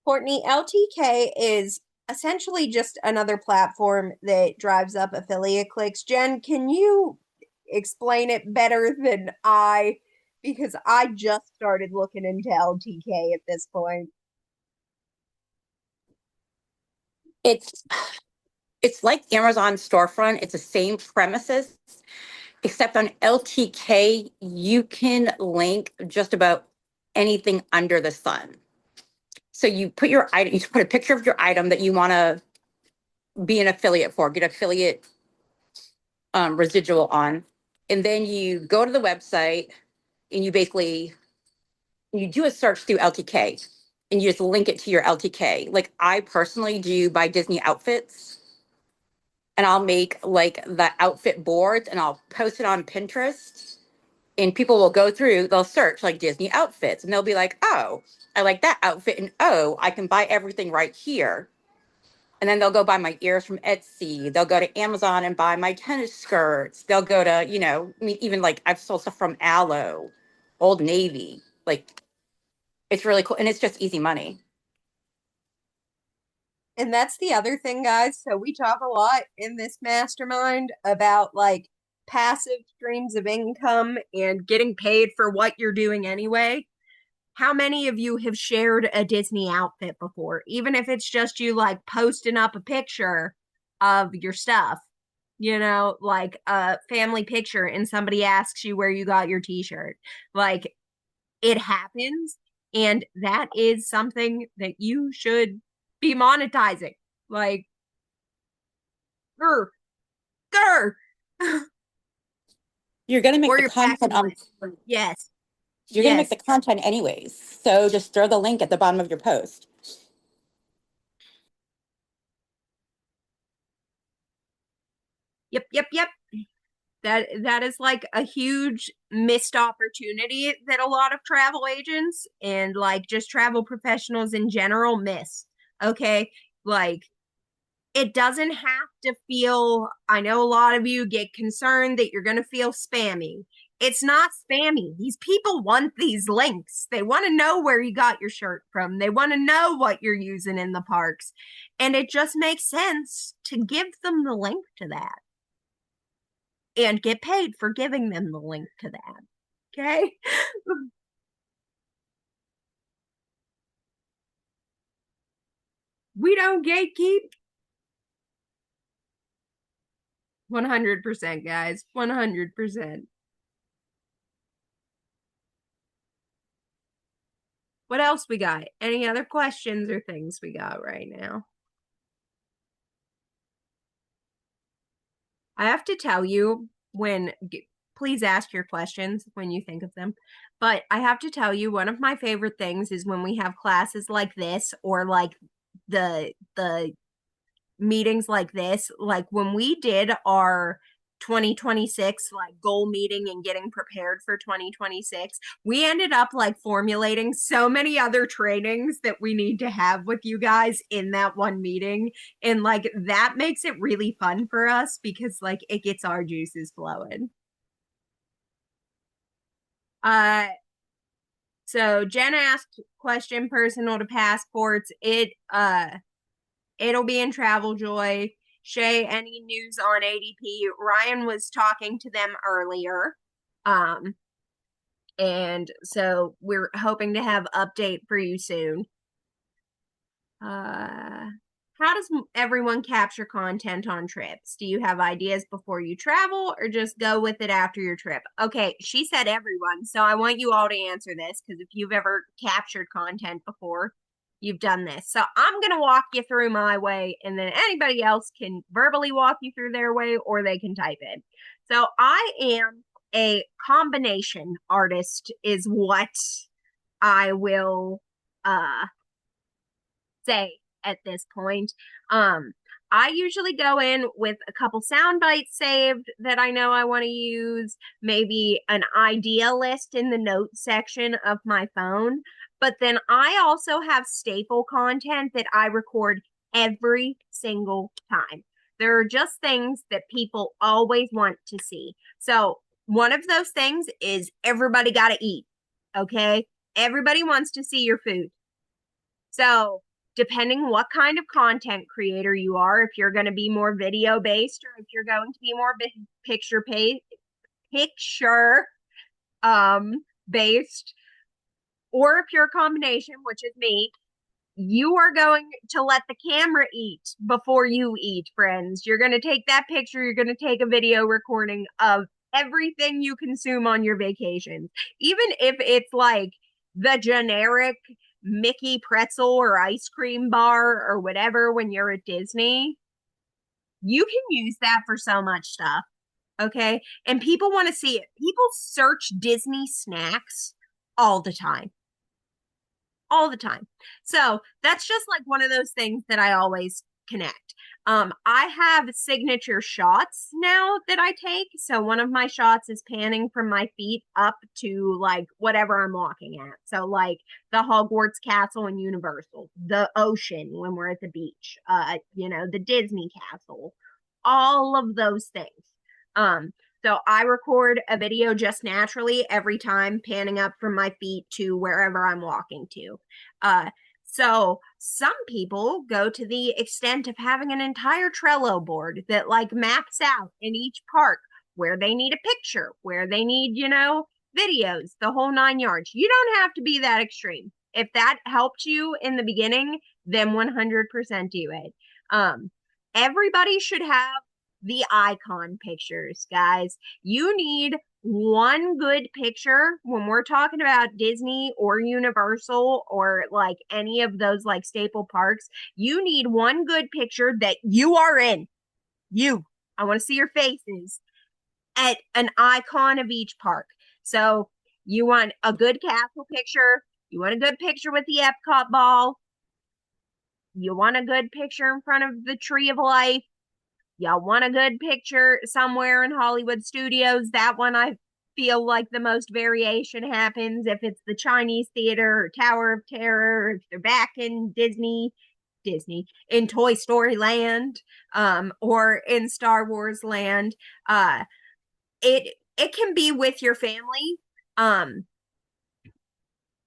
Courtney, LTK is essentially just another platform that drives up affiliate clicks. Jen, can you explain it better than I? Because I just started looking into LTK at this point. It's It's like Amazon storefront. It's the same premises, except on LTK, you can link just about anything under the sun. So you put your item, you put a picture of your item that you want to be an affiliate for, get affiliate residual on. And then you go to the website and you basically, you do a search through LTK and you just link it to your LTK. Like I personally do buy Disney outfits, and I'll make like the outfit boards and I'll post it on Pinterest, and people will go through, they'll search like Disney outfits and they'll be like, oh, I like that outfit. And oh, I can buy everything right here. And then they'll go buy my ears from Etsy. They'll go to Amazon and buy my tennis skirts. They'll go to, you know, I mean, even like I've sold stuff from Aloe, Old Navy. Like it's really cool. And it's just easy money. And that's the other thing, guys. So we talk a lot in this mastermind about like passive streams of income and getting paid for what you're doing anyway. How many of you have shared a Disney outfit before? Even if it's just you like posting up a picture of your stuff, you know, like a family picture, and somebody asks you where you got your t-shirt. Like it happens, and that is something that you should be monetizing. Like, grr, grr. You're going to make Or the your content packing list. Yes. you're going to make Yes. the content anyways. So just throw the link at the bottom of your post. Yep, yep, yep. That is like a huge missed opportunity that a lot of travel agents and like just travel professionals in general miss. Okay? Like it doesn't have to feel, I know a lot of you get concerned that you're going to feel spammy. It's not spammy. These people want these links. They want to know where you got your shirt from. They want to know what you're using in the parks. And it just makes sense to give them the link to that and get paid for giving them the link to that. Okay? We don't gatekeep. 100%, guys. 100%. What else we got? Any other questions or things we got right now? I have to tell you please ask your questions when you think of them. But I have to tell you, one of my favorite things is when we have classes like this or like the meetings like this, like when we did our 2026 like goal meeting and getting prepared for 2026, we ended up like formulating so many other trainings that we need to have with you guys in that one meeting, and like that makes it really fun for us because like it gets our juices flowing. So Jen asked question personal to passports. It'll be in Travel Joy. Shay, any news on ADP? Ryan was talking to them earlier. And so we're hoping to have update for you soon. How does everyone capture content on trips? Do you have ideas before you travel or just go with it after your trip? Okay, she said everyone, so I want you all to answer this because if you've ever captured content before, you've done this. So I'm going to walk you through my way, and then anybody else can verbally walk you through their way or they can type it. So I am a combination artist is what I will say at this point. I usually go in with a couple sound bites saved that I know I want to use, maybe an idea list in the notes section of my phone. But then I also have staple content that I record every single time. There are just things that people always want to see. So one of those things is everybody got to eat. Okay. Everybody wants to see your food. So depending what kind of content creator you are, if you're going to be more video based or if you're going to be more picture based, or if you're a combination, which is me, you are going to let the camera eat before you eat, friends. You're going to take that picture, you're going to take a video recording of everything you consume on your vacations. Even if it's like the generic Mickey pretzel or ice cream bar or whatever when you're at Disney, you can use that for so much stuff. Okay. And people want to see it. People search Disney snacks all the time. All the time. So that's just like one of those things that I always connect. I have signature shots now that I take. So one of my shots is panning from my feet up to like whatever I'm walking at. So like the Hogwarts Castle and Universal, the ocean when we're at the beach, the Disney Castle, all of those things. So I record a video just naturally every time panning up from my feet to wherever I'm walking to. So some people go to the extent of having an entire Trello board that like maps out in each park where they need a picture, where they need, videos, the whole 9 yards. You don't have to be that extreme. If that helped you in the beginning, then 100% do it. Everybody should have the icon pictures, guys. You need one good picture when we're talking about Disney or Universal or like any of those like staple parks. You need one good picture that you are in. I want to see your faces at an icon of each park. So you want a good castle picture. You want a good picture with the Epcot ball. You want a good picture in front of the Tree of Life. Y'all want a good picture somewhere in Hollywood Studios? That one I feel like the most variation happens if it's the Chinese Theater or Tower of Terror, or if they're back in Disney, in Toy Story Land, or in Star Wars Land. It can be with your family,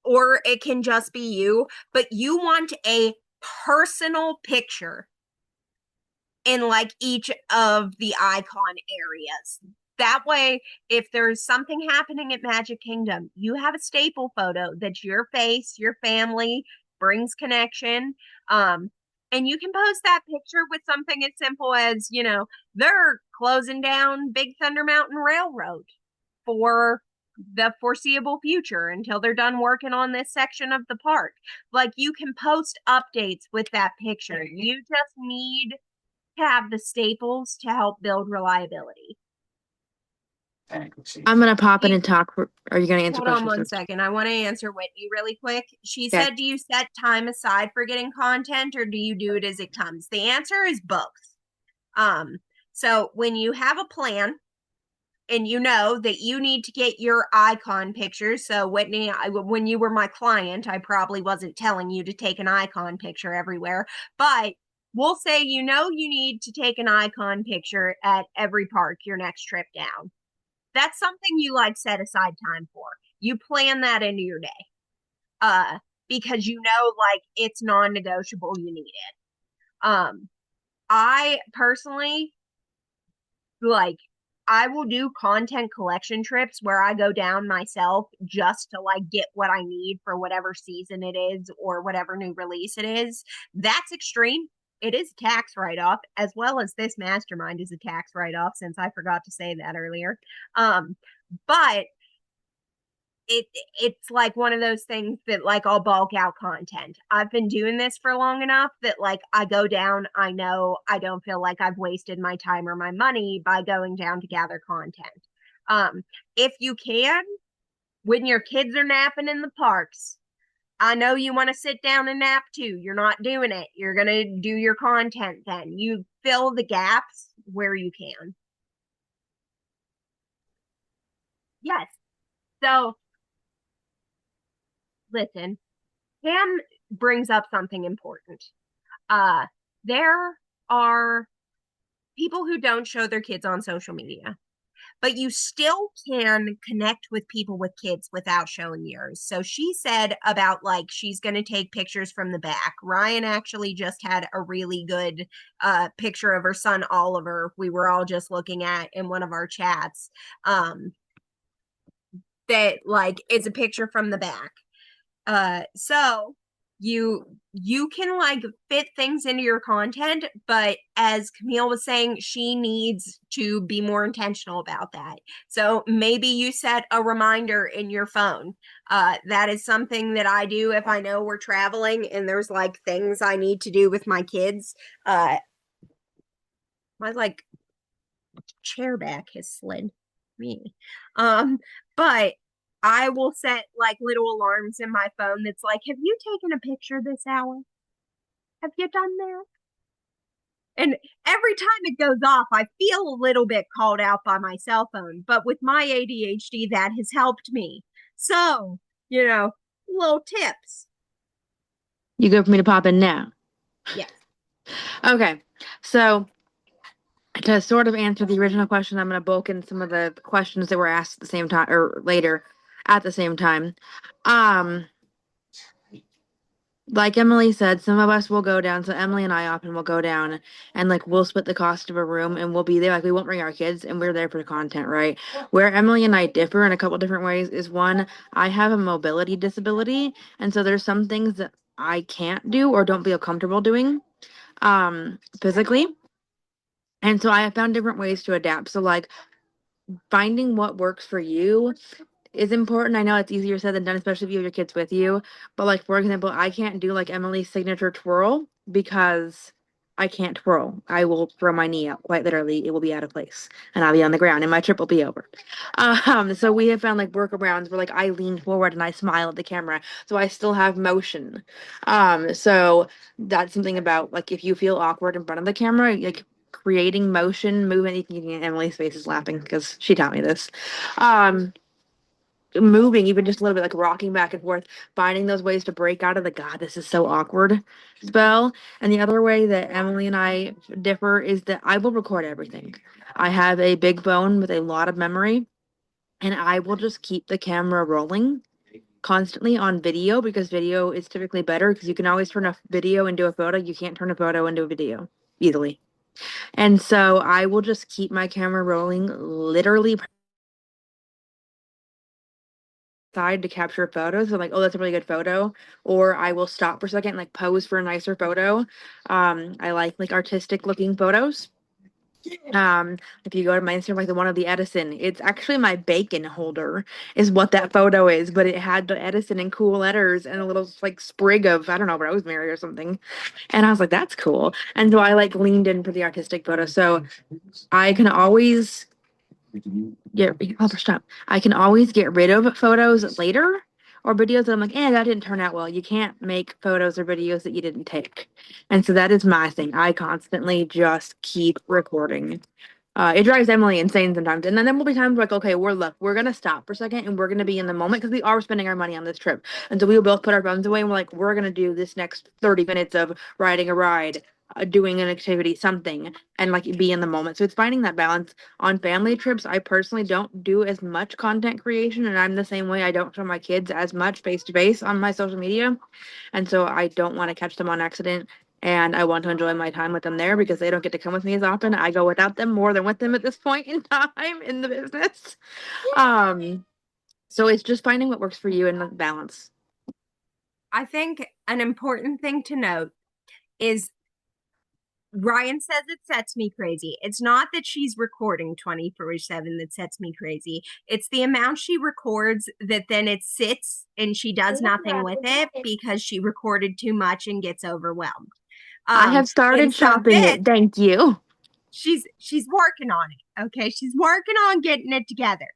or it can just be you, but you want a personal picture in like each of the icon areas. That way, if there's something happening at Magic Kingdom, you have a staple photo that's your face, your family, brings connection. And you can post that picture with something as simple as, they're closing down Big Thunder Mountain Railroad for the foreseeable future until they're done working on this section of the park. Like you can post updates with that picture. You just need have the staples to help build reliability. I'm gonna pop in and talk. Are you gonna answer Hold on questions? one second. I want to answer Whitney really quick. She Okay. said, do you set time aside for getting content or do you do it as it comes? The answer is both. So when you have a plan and you know that you need to get your icon pictures. So Whitney, when you were my client, I probably wasn't telling you to take an icon picture everywhere, but we'll say you need to take an icon picture at every park your next trip down. That's something you like set aside time for. You plan that into your day. Because like it's non-negotiable, you need it. I personally like I will do content collection trips where I go down myself just to like get what I need for whatever season it is or whatever new release it is. That's extreme. It is a tax write-off, as well as this mastermind is a tax write-off, since I forgot to say that earlier. But it's like one of those things that like I'll bulk out content. I've been doing this for long enough that like I go down, I know I don't feel like I've wasted my time or my money by going down to gather content. If you can, when your kids are napping in the parks, I know you want to sit down and nap too. You're not doing it. You're going to do your content then. You fill the gaps where you can. Yes. So listen, Pam brings up something important. There are people who don't show their kids on social media, but you still can connect with people with kids without showing yours. So she said about like she's going to take pictures from the back. Ryan actually just had a really good picture of her son Oliver. We were all just looking at in one of our chats. That like is a picture from the back. So you can like fit things into your content, but as Camille was saying, she needs to be more intentional about that. So maybe you set a reminder in your phone. That is something that I do if I know we're traveling and there's like things I need to do with my kids. My like chair back has slid me. But I will set like little alarms in my phone that's like, have you taken a picture this hour? Have you done that? And every time it goes off, I feel a little bit called out by my cell phone. But with my ADHD, that has helped me. So, little tips. You go for me to pop in now. Yes. Okay. So to sort of answer the original question, I'm going to bulk in some of the questions that were asked at the same time or later at the same time. Like Emily said, some of us will go down. So Emily and I often will go down and like we'll split the cost of a room and we'll be there. Like we won't bring our kids and we're there for the content, right? Where Emily and I differ in a couple different ways is one, I have a mobility disability. And so there's some things that I can't do or don't feel comfortable doing physically. And so I have found different ways to adapt. So like finding what works for you is important. I know it's easier said than done, especially if you have your kids with you. But like for example, I can't do like Emily's signature twirl because I can't twirl. I will throw my knee out, quite literally. It will be out of place and I'll be on the ground and my trip will be over. So we have found like workarounds where like I lean forward and I smile at the camera. So I still have motion. So that's something about like if you feel awkward in front of the camera, like creating motion, movement. Emily's face is laughing because she taught me this. Moving even just a little bit, like rocking back and forth, finding those ways to break out of the God, this is so awkward spell. And the other way that Emily and I differ is that I will record everything. I have a big phone with a lot of memory, and I will just keep the camera rolling constantly on video because video is typically better because you can always turn a video into a photo. You can't turn a photo into a video easily. And so I will just keep my camera rolling literally side to capture photos. So like, oh, that's a really good photo. Or I will stop for a second and like pose for a nicer photo. I like artistic looking photos. If you go to my Instagram, like the one of the Edison, it's actually my bacon holder is what that photo is, but it had the Edison in cool letters and a little like sprig of, I don't know, rosemary or something. And I was like, that's cool. And so I like leaned in for the artistic photo. So I can always stop. I can always get rid of photos later or videos that I'm like, that didn't turn out well. You can't make photos or videos that you didn't take. And so that is my thing. I constantly just keep recording. It drives Emily insane sometimes. And then there will be times like, okay, we're gonna stop for a second and we're gonna be in the moment because we are spending our money on this trip. And so we will both put our phones away and we're like, we're gonna do this next 30 minutes of riding a ride, doing an activity, something, and like be in the moment. So it's finding that balance. On family trips, I personally don't do as much content creation, and I'm the same way. I don't show my kids as much face to face on my social media. And so I don't want to catch them on accident. And I want to enjoy my time with them there because they don't get to come with me as often. I go without them more than with them at this point in time in the business. So it's just finding what works for you and the balance. I think an important thing to note is Ryan says it sets me crazy. It's not that she's recording 24/7 that sets me crazy. It's the amount she records that then it sits and she does nothing with it because she recorded too much and gets overwhelmed. I have started and so shopping this, it. Thank you. she's working on it. Okay. She's working on getting it together.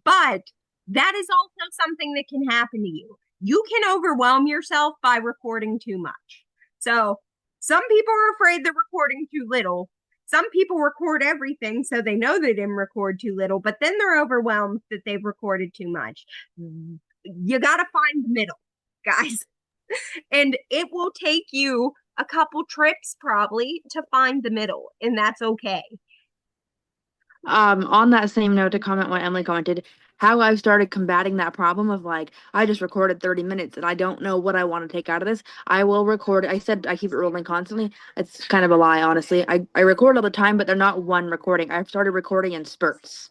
But that is also something that can happen to you. You can overwhelm yourself by recording too much. So some people are afraid they're recording too little. Some people record everything so they know they didn't record too little, but then they're overwhelmed that they've recorded too much. You got to find the middle, guys. And it will take you a couple trips probably to find the middle, and that's okay. On that same note, to comment what Emily commented, how I've started combating that problem of like, I just recorded 30 minutes and I don't know what I want to take out of this. I will record. I said I keep it rolling constantly. It's kind of a lie, honestly. I record all the time, but they're not one recording. I've started recording in spurts.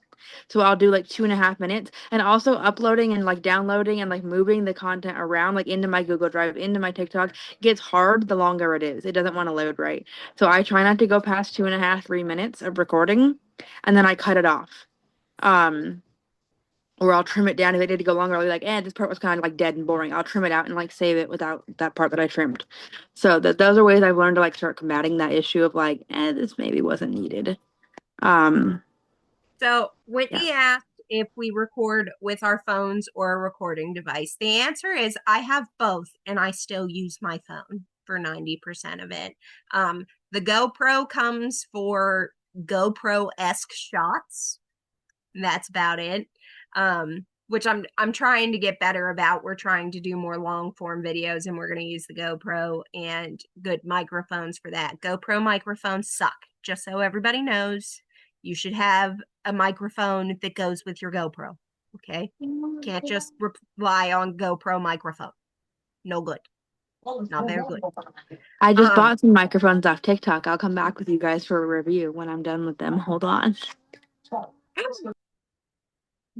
So I'll do like 2.5 minutes, and also uploading and like downloading and like moving the content around like into my Google Drive, into my TikTok gets hard the longer it is. It doesn't want to load right. So I try not to go past 2.5, 3 minutes of recording, and then I cut it off. Or I'll trim it down if it did to go longer. I'll be like, this part was kind of like dead and boring. I'll trim it out and like save it without that part that I trimmed. So those are ways I've learned to like start combating that issue of like, this maybe wasn't needed. So Whitney Yeah. asked if we record with our phones or a recording device. The answer is I have both, and I still use my phone for 90% of it. The GoPro comes for GoPro-esque shots. That's about it. Which I'm trying to get better about. We're trying to do more long form videos, and we're going to use the GoPro and good microphones for that. GoPro microphones suck, just so everybody knows. You should have a microphone that goes with your GoPro. Okay, can't just rely on GoPro microphone. No good. Not very good. I just bought some microphones off TikTok. I'll come back with you guys for a review when I'm done with them. Hold on.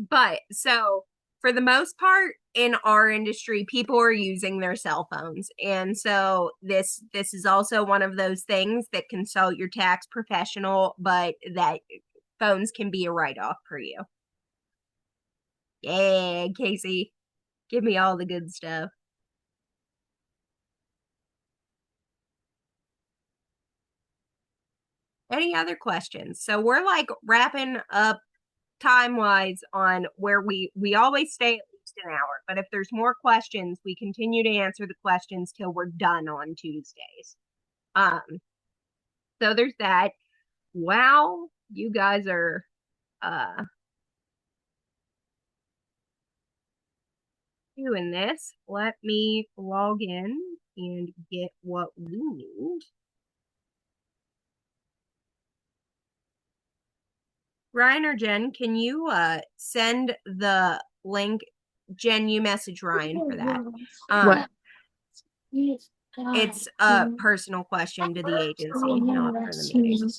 But so for the most part in our industry, people are using their cell phones. And so this is also one of those things that consult your tax professional, but that phones can be a write-off for you. Yeah, Casey, give me all the good stuff. Any other questions? So we're like wrapping up time-wise on where we always stay at least an hour. But if there's more questions, we continue to answer the questions till we're done on Tuesdays. So there's that. Wow, you guys are doing this. Let me log in and get what we need. Ryan or Jen, can you send the link? Jen, you message Ryan for that. What? It's a personal question to the agency, not for the meeting.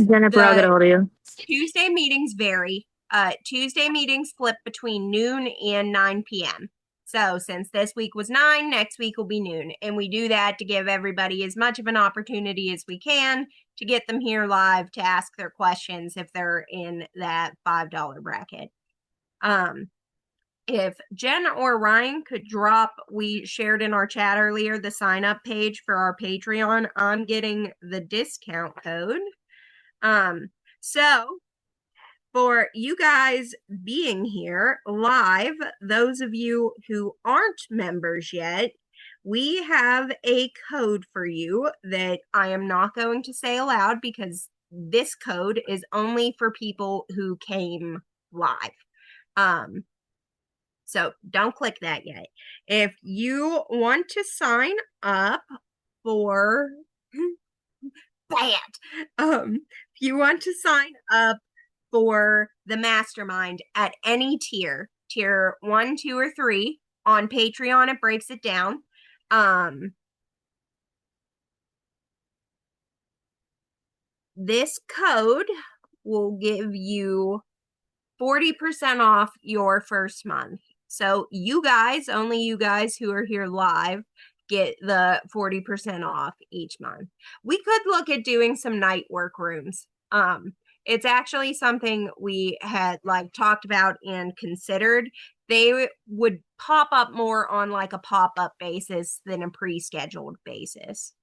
Jennifer, I'll get a hold of you. Tuesday meetings vary. Tuesday meetings flip between noon and 9 p.m. So since this week was 9, next week will be noon. And we do that to give everybody as much of an opportunity as we can to get them here live to ask their questions if they're in that $5 bracket. If Jen or Ryan could drop, we shared in our chat earlier, the sign up page for our Patreon. I'm getting the discount code. So for you guys being here live, those of you who aren't members yet, we have a code for you that I am not going to say aloud because this code is only for people who came live. So don't click that yet. If you want to sign up for if you want to sign up for the mastermind at any tier 1, 2, or 3 on Patreon, it breaks it down. This code will give you 40% off your first month. So you guys, only you guys who are here live, get the 40% off each month. We could look at doing some night work rooms. It's actually something we had like talked about and considered. They would pop up more on like a pop-up basis than a pre-scheduled basis.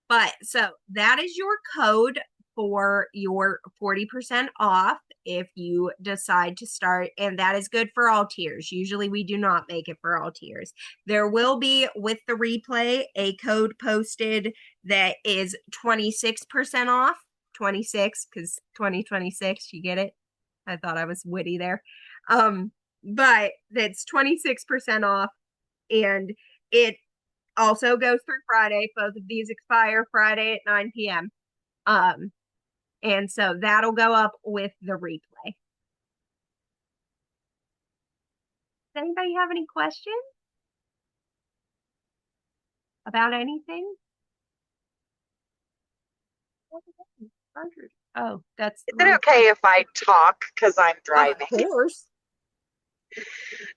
But so that is your code for your 40% off if you decide to start, and that is good for all tiers. Usually we do not make it for all tiers. There will be, with the replay, a code posted that is 26% off. 26 because 2026, you get it? I thought I was witty there. But that's 26% off, and it also goes through Friday. Both of these expire Friday at 9 p.m. And so that'll go up with the replay. Does anybody have any questions? about anything? Oh, that's Is the it wrong. okay if I talk because I'm Of driving? course.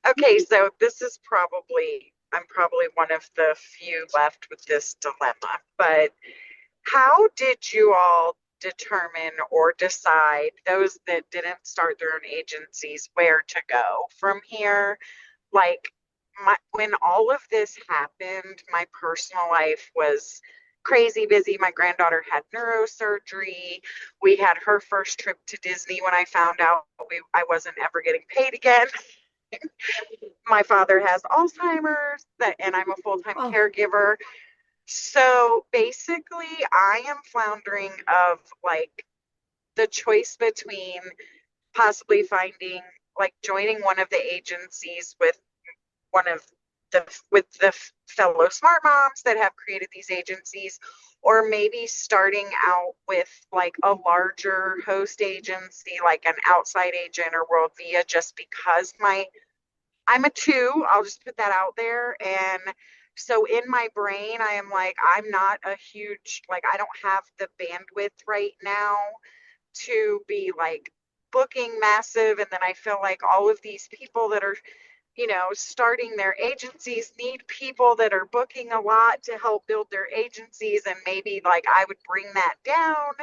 Okay, so I'm probably one of the few left with this dilemma, but how did you all determine or decide, those that didn't start their own agencies, where to go from here? Like, when all of this happened, my personal life was crazy busy. My granddaughter had neurosurgery. We had her first trip to Disney when I found out I wasn't ever getting paid again. My father has Alzheimer's, and I'm a full-time Oh, caregiver. So basically, I am floundering of like the choice between possibly finding, like, joining one of the agencies with one of the fellow smart moms that have created these agencies, or maybe starting out with like a larger host agency, like an outside agent or World Via, just because I'm a two. I'll just put that out there. And so in my brain, I am like, I'm not a huge, like, I don't have the bandwidth right now to be like booking massive. And then I feel like all of these people that are, starting their agencies need people that are booking a lot to help build their agencies. And maybe like I would bring that down.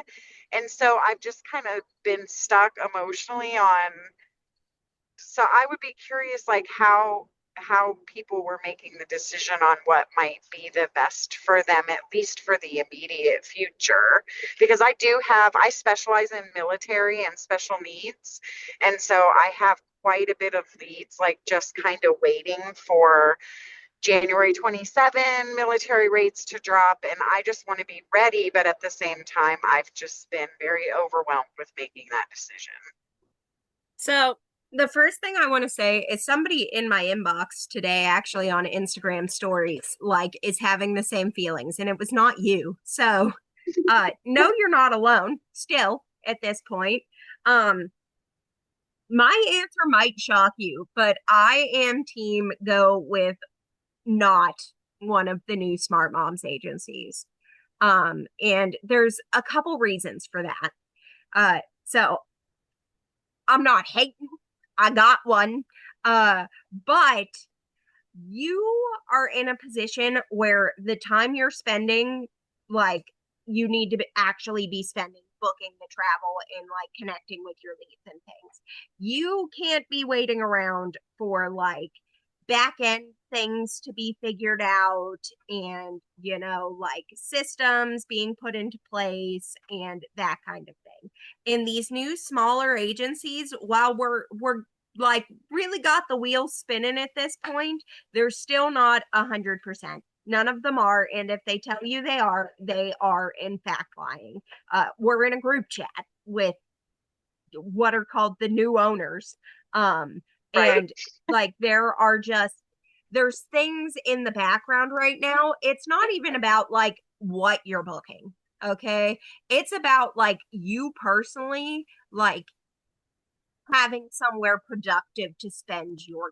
And so I've just kind of been stuck emotionally on, so I would be curious, like, how people were making the decision on what might be the best for them, at least for the immediate future. Because I specialize in military and special needs, and so I have quite a bit of leads, like just kind of waiting for January 27 military rates to drop, and I just want to be ready. But at the same time, I've just been very overwhelmed with making that decision. so the first thing I want to say is somebody in my inbox today, actually on Instagram stories, like is having the same feelings, and it was not you. So, no, you're not alone still at this point. Um, my answer might shock you, but I am team go with not one of the new Smart Moms agencies. And there's a couple reasons for that. So I'm not hating. I got one. But you are in a position where the time you're spending, like, you need to actually be spending booking the travel and like connecting with your leads and things. You can't be waiting around for like back end things to be figured out and, like systems being put into place and that kind of thing. In these new smaller agencies, while we're like really got the wheels spinning at this point, they're still not 100%. None of them are, and if they tell you they are in fact lying. We're in a group chat with what are called the new owners, Right. and like there's things in the background right now. It's not even about like what you're booking, okay? It's about like you personally, like having somewhere productive to spend your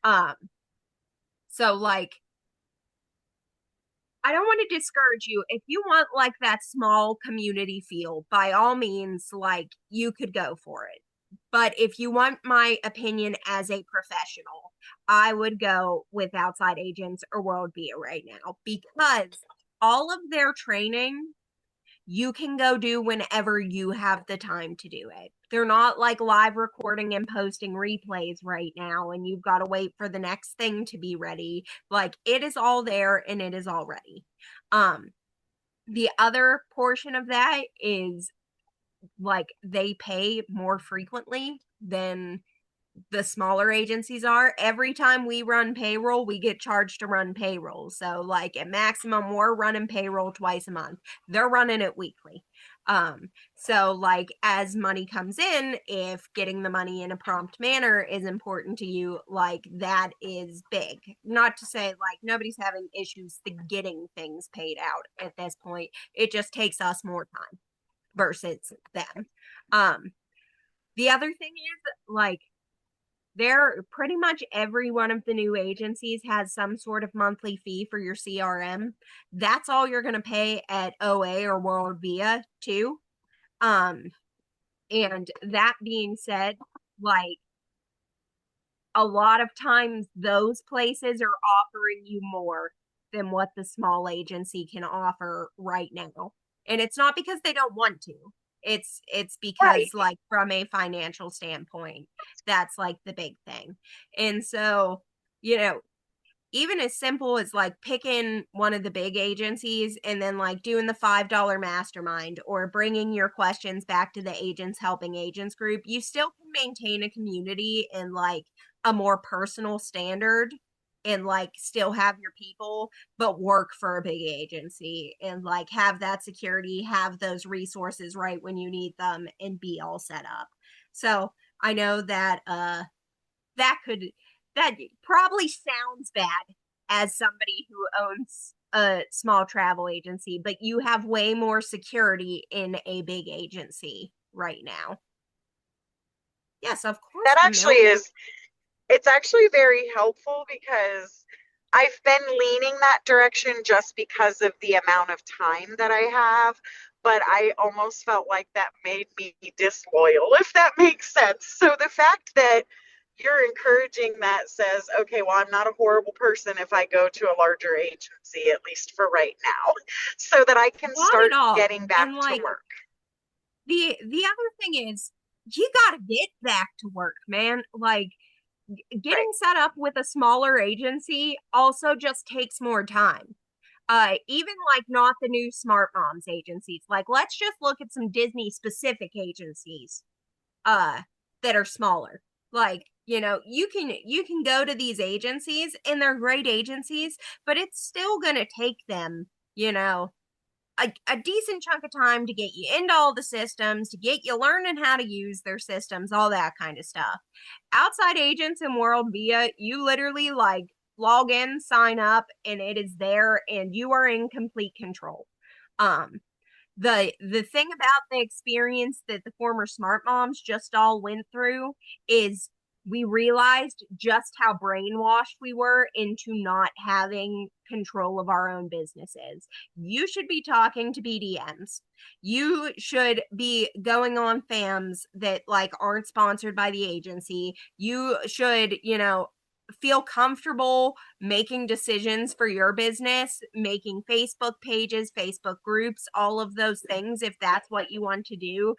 time. So like I don't want to discourage you. If you want like that small community feel, by all means, like you could go for it. But if you want my opinion as a professional, I would go with outside agents or World Via right now, because all of their training you can go do whenever you have the time to do it. They're not like live recording and posting replays right now, and you've got to wait for the next thing to be ready. Like it is all there and it is all ready. Um, the other portion of that is like they pay more frequently than the smaller agencies are. Every time we run payroll, we get charged to run payroll. So like at maximum, we're running payroll twice a month. They're running it weekly. So like as money comes in, if getting the money in a prompt manner is important to you, like that is big. Not to say like nobody's having issues to getting things paid out at this point. It just takes us more time versus them. The other thing is like They're pretty much every one of the new agencies has some sort of monthly fee for your CRM. That's all you're going to pay at OA or World Via too. Um, and that being said, like a lot of times those places are offering you more than what the small agency can offer right now. And it's not because they don't want to. It's because Right. like from a financial standpoint, that's like the big thing. And so, you know, even as simple as like picking one of the big agencies and then like doing the $5 mastermind or bringing your questions back to the agents helping agents group, you still can maintain a community and like a more personal standard and like still have your people but work for a big agency and like have that security, have those resources right when you need them and be all set up. So I know that that could that probably sounds bad as somebody who owns a small travel agency, but you have way more security in a big agency right now. Yes, of course, That actually Camille. is, it's actually very helpful because I've been leaning that direction just because of the amount of time that I have. But I almost felt like that made me disloyal, if that makes sense. So the fact that you're encouraging that says, okay, well, I'm not a horrible person if I go to a larger agency, at least for right now, so that I can Not start at all. getting back And to like work. the other thing is you got to get back to work, man. Like Right. getting set up with a smaller agency also just takes more time. Even like not the new smart moms agencies. Like let's just look at some Disney specific agencies uh that are smaller. Like, you know, you can go to these agencies and they're great agencies, but it's still going to take them, you know, a decent chunk of time to get you into all the systems, to get you learning how to use their systems, all that kind of stuff. Outside agents in World Via, you literally like log in, sign up, and it is there, and you are in complete control. Um, the thing about the experience that the former smart moms just all went through is we realized just how brainwashed we were into not having control of our own businesses. You should be talking to BDMs. You should be going on FAMs that like aren't sponsored by the agency. You should, you know, feel comfortable making decisions for your business, making Facebook pages, Facebook groups, all of those things, if that's what you want to do.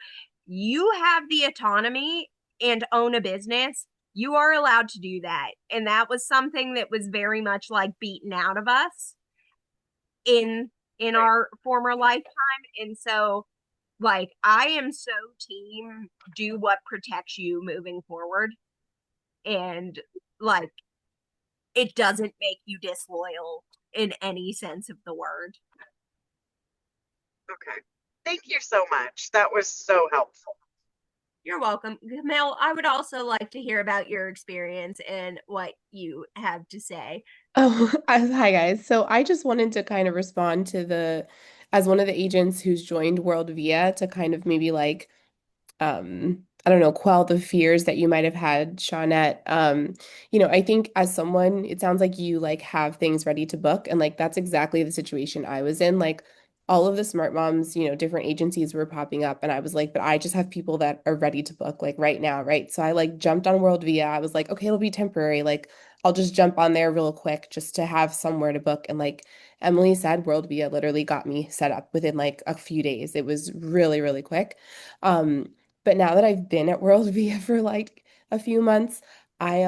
You have the autonomy and own a business. You are allowed to do that. And that was something that was very much like beaten out of us in Right. our former lifetime. And so like I am so team do what protects you moving forward. And like it doesn't make you disloyal in any sense of the word. Okay. Thank you so much. That was so helpful. You're welcome. Camille, I would also like to hear about your experience and what you have to say. Oh, hi guys. So I just wanted to kind of respond to as one of the agents who's joined World Via to kind of maybe like I don't know, quell the fears that you might have had, Shawnette. I think as someone, it sounds like you like have things ready to book, and like that's exactly the situation I was in. Like all of the smart moms, different agencies were popping up, and I was like, but I just have people that are ready to book like right now, right? So I like jumped on World Via. I was like, okay, it'll be temporary. Like I'll just jump on there real quick just to have somewhere to book. And like Emily said, World Via literally got me set up within like a few days. It was really, really quick. But now that I've been at World Via for like a few months, I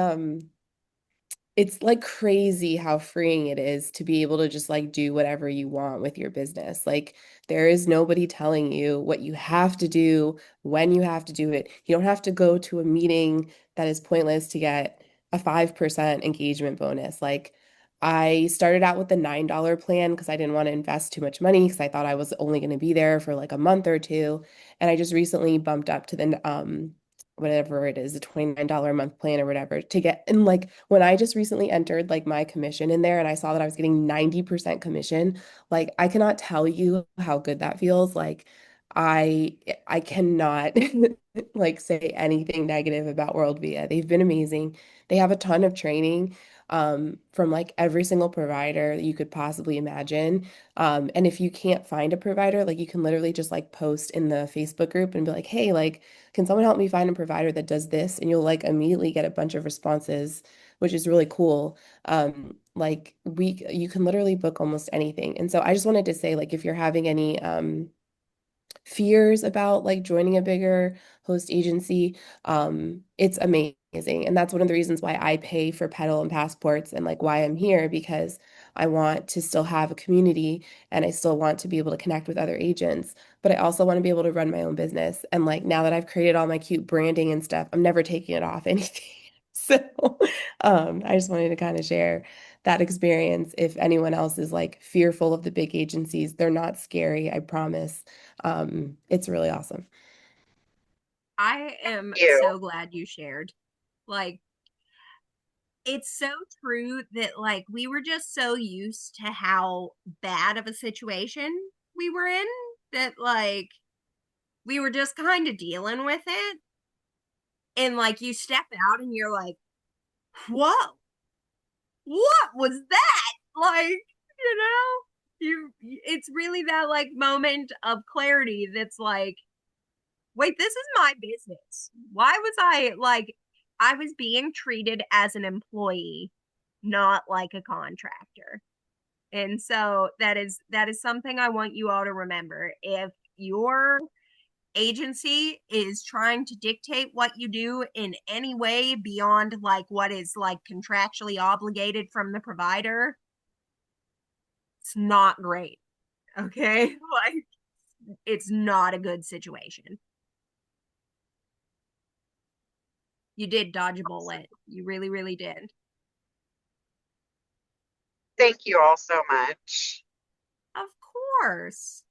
it's like crazy how freeing it is to be able to just like do whatever you want with your business. Like there is nobody telling you what you have to do, when you have to do it. You don't have to go to a meeting that is pointless to get a 5% engagement bonus. Like I started out with the $9 plan because I didn't want to invest too much money because I thought I was only going to be there for like a month or two. And I just recently bumped up to the whatever it is, a $29 a month plan or whatever to get. And like when I just recently entered like my commission in there and I saw that I was getting 90% commission, like I cannot tell you how good that feels. Like I cannot like say anything negative about World Via. They've been amazing. They have a ton of training from like every single provider that you could possibly imagine. And if you can't find a provider, like you can literally just like post in the Facebook group and be like, hey, like, can someone help me find a provider that does this? And you'll like immediately get a bunch of responses, which is really cool. Like you can literally book almost anything. And so I just wanted to say, like, if you're having any fears about like joining a bigger host agency, it's amazing. And that's one of the reasons why I pay for Pedal and Passports and like why I'm here, because I want to still have a community and I still want to be able to connect with other agents, but I also want to be able to run my own business. And like now that I've created all my cute branding and stuff, I'm never taking it off anything. So I just wanted to kind of share that experience. If anyone else is like fearful of the big agencies, they're not scary, I promise. It's really awesome. I am You. so glad you shared. Like, it's so true that like we were just so used to how bad of a situation we were in that like we were just kind of dealing with it. And like you step out and you're like, whoa, what was that? Like, it's really that like moment of clarity that's like, wait, this is my business. Why was I was being treated as an employee, not like a contractor. And so that is something I want you all to remember. If your agency is trying to dictate what you do in any way beyond like what is like contractually obligated from the provider, it's not great. Okay? Like it's not a good situation. You did dodge a bullet. You really, really did. Thank you all so much. Of course.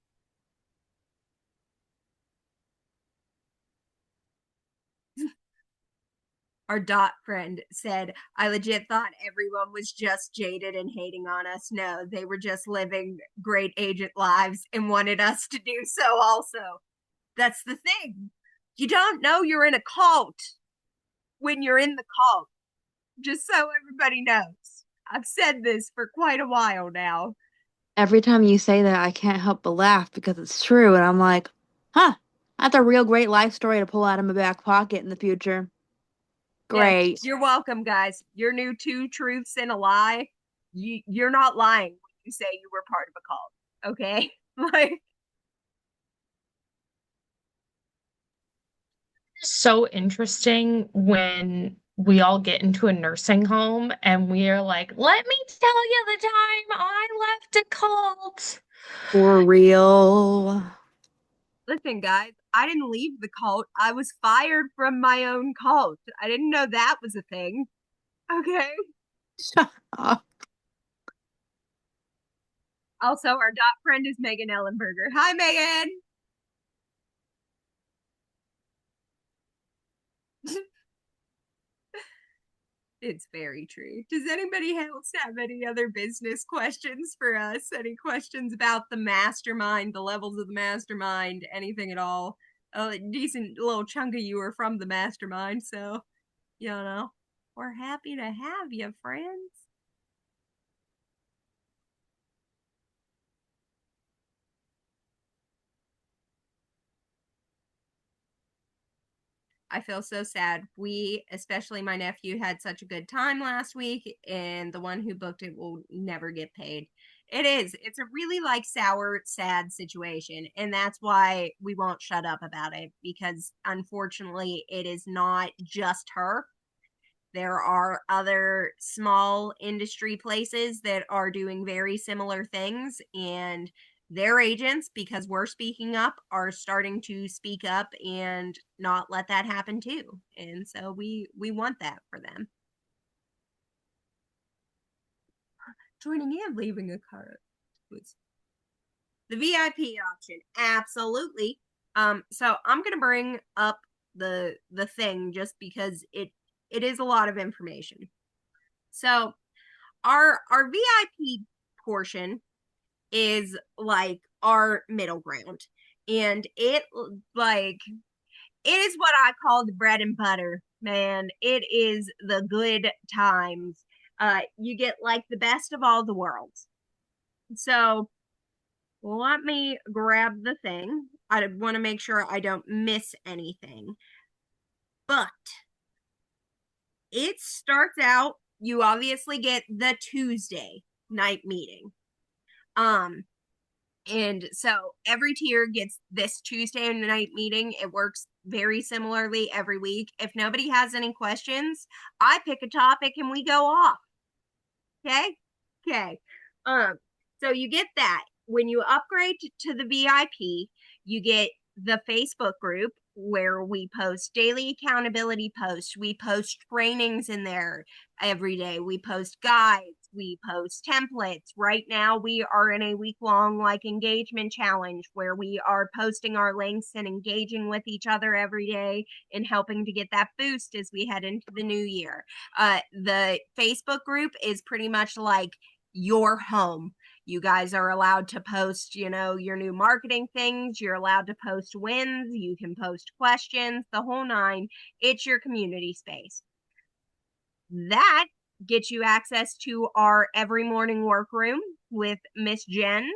Our dot friend said, I legit thought everyone was just jaded and hating on us. No, they were just living great agent lives and wanted us to do so also. That's the thing. You don't know you're in a cult when you're in the cult, just so everybody knows. I've said this for quite a while now. Every time you say that, I can't help but laugh because it's true. And I'm like, huh, that's a real great life story to pull out of my back pocket in the future. Yeah, Great. you're welcome, guys. Your new two truths and a lie. You're not lying when you say you were part of a cult. Okay, like So interesting when we all get into a nursing home and we are like, let me tell you the time I left a cult. For real. listen, guys. I didn't leave the cult. I was fired from my own cult. I didn't know that was a thing. Okay. Shut up. Also, our dot friend is Megan Ellenberger. Hi, Megan. It's very true. Does anybody else have any other business questions for us? Any questions about the mastermind, the levels of the mastermind, anything at all? A decent little chunk of you are from the mastermind, so we're happy to have you, friends. I feel so sad. We, especially my nephew, had such a good time last week, and the one who booked it will never get paid. It is. It's a really like sour, sad situation. And that's why we won't shut up about it because unfortunately, it is not just her. There are other small industry places that are doing very similar things, and their agents, because we're speaking up, are starting to speak up and not let that happen too. And so we want that for them. Joining and leaving a card was the VIP option. Absolutely. So I'm gonna bring up the thing just because it is a lot of information. So our VIP portion is like our middle ground. And it like it is what I call the bread and butter, man. It is the good times. You get like the best of all the worlds. So let me grab the thing. I want to make sure I don't miss anything. But it starts out, you obviously get the Tuesday night meeting. And so every tier gets this Tuesday night meeting. It works very similarly every week. If nobody has any questions, I pick a topic and we go off. Okay? Okay. Um, so you get that. When you upgrade to the VIP, you get the Facebook group where we post daily accountability posts. We post trainings in there every day. We post guides. We post templates. Right now, we are in a week-long like engagement challenge where we are posting our links and engaging with each other every day and helping to get that boost as we head into the new year. The Facebook group is pretty much like your home. You guys are allowed to post, you know, your new marketing things. You're allowed to post wins. You can post questions, the whole nine. It's your community space. That gets you access to our every morning workroom with Miss Jen.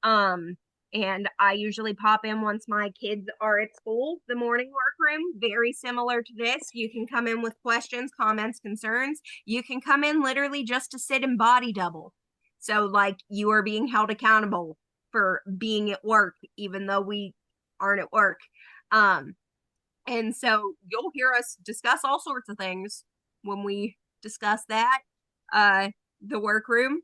And I usually pop in once my kids are at school. The morning workroom, very similar to this. You can come in with questions, comments, concerns. You can come in literally just to sit and body double. So, like, you are being held accountable for being at work, even though we aren't at work. And so you'll hear us discuss all sorts of things when we discuss that. The workroom.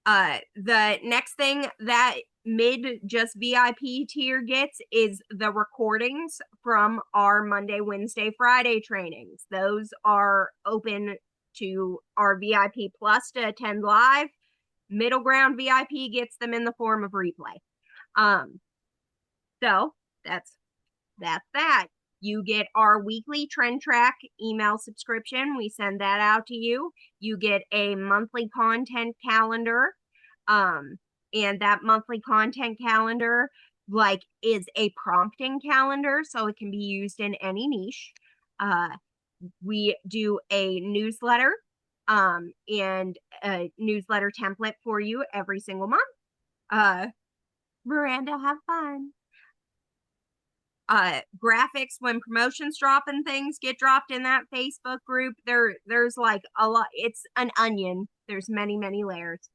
The next thing that mid just VIP tier gets is the recordings from our Monday, Wednesday, Friday trainings. Those are open to our VIP Plus to attend live. Middle ground VIP gets them in the form of replay. So that's that. You get our weekly trend track email subscription. We send that out to you. You get a monthly content calendar. And that monthly content calendar like is a prompting calendar, so it can be used in any niche. We do a newsletter and a newsletter template for you every single month. Miranda, have fun. Graphics when promotions drop and things get dropped in that Facebook group. There's like a lot. It's an onion. There's many layers.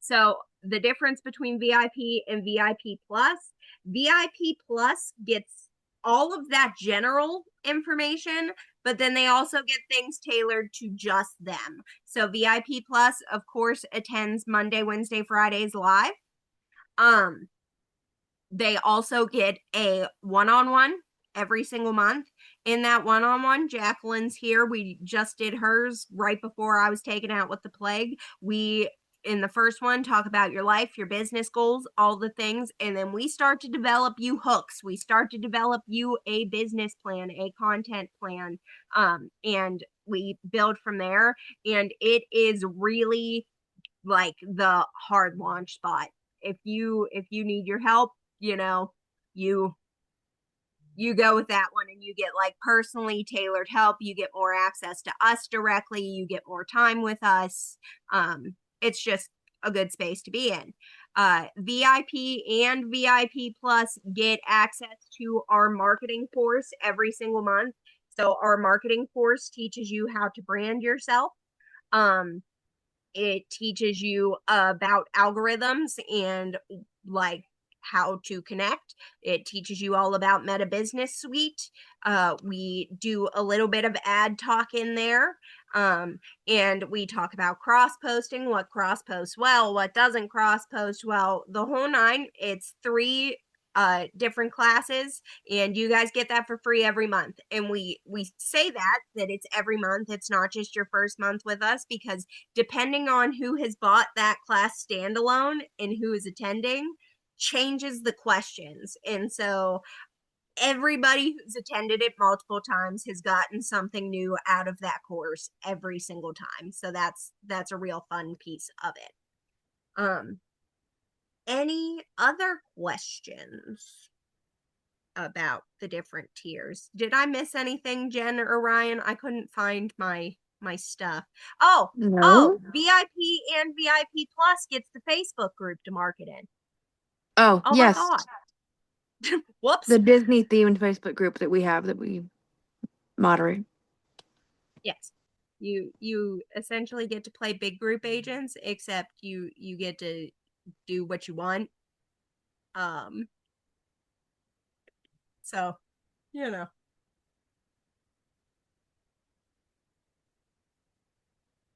So the difference between VIP and VIP Plus gets all of that general information, but then they also get things tailored to just them. So VIP Plus, of course, attends Monday, Wednesday, Fridays live. They also get a one-on-one every single month. In that one-on-one, Jacqueline's here. We just did hers right before I was taken out with the plague. We, in the first one, talk about your life, your business goals, all the things, and then we start to develop you hooks. We start to develop you a business plan, a content plan, and we build from there. And it is really like the hard launch spot. If you need your help, you know, you go with that one and you get like personally tailored help. You get more access to us directly. You get more time with us. It's just a good space to be in. VIP and VIP Plus get access to our marketing course every single month. So our marketing course teaches you how to brand yourself. It teaches you about algorithms and like how to connect. It teaches you all about Meta Business Suite. We do a little bit of ad talk in there. And we talk about cross posting, what cross posts well, what doesn't cross post well, the whole nine. It's 3 different classes, and you guys get that for free every month. And we say that it's every month. It's not just your first month with us, because depending on who has bought that class standalone and who is attending changes the questions. And so everybody who's attended it multiple times has gotten something new out of that course every single time. So that's a real fun piece of it. any other questions about the different tiers? Did I miss anything, Jen or Ryan? I couldn't find my stuff. Oh, No. VIP and VIP Plus gets the Facebook group to market in. Oh, Oh my yes. God. Whoops. The Disney themed Facebook group that we have that we moderate. Yes. You essentially get to play big group agents, except you get to do what you want. So, you know.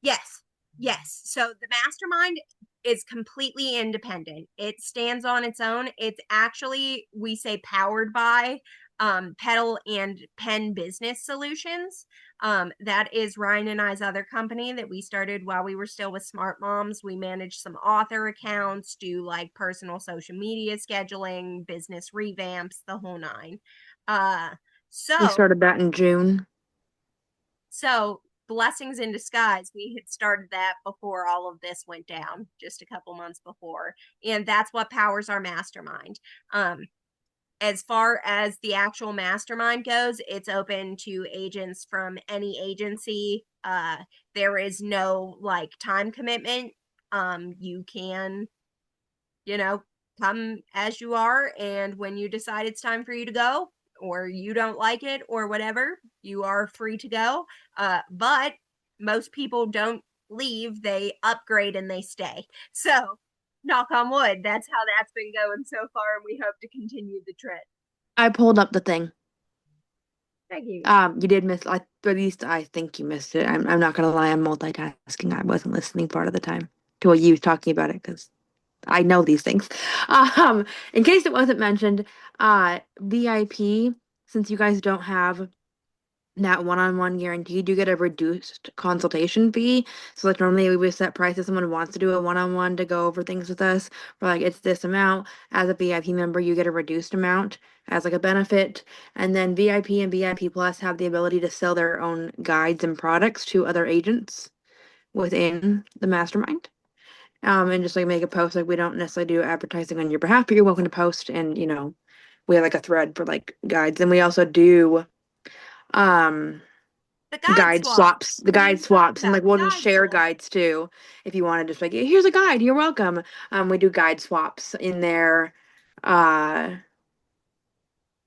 Yes. Yes. So the mastermind is completely independent. It stands on its own. It's actually, we say, powered by Pedal and Pen Business Solutions. That is Ryan and I's other company that we started while we were still with Smart Moms. We manage some author accounts, do like personal social media scheduling, business revamps, the whole nine. We So started that in June. blessings in disguise. We had started that before all of this went down, just a couple months before. And that's what powers our mastermind. As far as the actual mastermind goes, it's open to agents from any agency. There is no like time commitment. You can, you know, come as you are, and when you decide it's time for you to go, or you don't like it, or whatever, you are free to go. But most people don't leave, they upgrade and they stay. So, knock on wood, that's how that's been going so far, and we hope to continue the trend. I pulled up the thing. Thank you. You did miss, at least I think you missed it. I'm not gonna lie, I'm multitasking. I wasn't listening part of the time to what you was talking about it because I know these things. In case it wasn't mentioned, VIP, since you guys don't have that one-on-one guaranteed, you get a reduced consultation fee. So like normally we would set price if someone wants to do a one-on-one to go over things with us. We're like, it's this amount. As a VIP member, you get a reduced amount as like a benefit. And then VIP and VIP Plus have the ability to sell their own guides and products to other agents within the mastermind. And just like make a post. Like we don't necessarily do advertising on your behalf, but you're welcome to post, and we have like a thread for like guides. And we also do um The guide guide swap. swaps, the guide swaps, and like we'll just Guide share swap. guides too. If you want to just like, here's a guide, you're welcome. We do guide swaps in there. And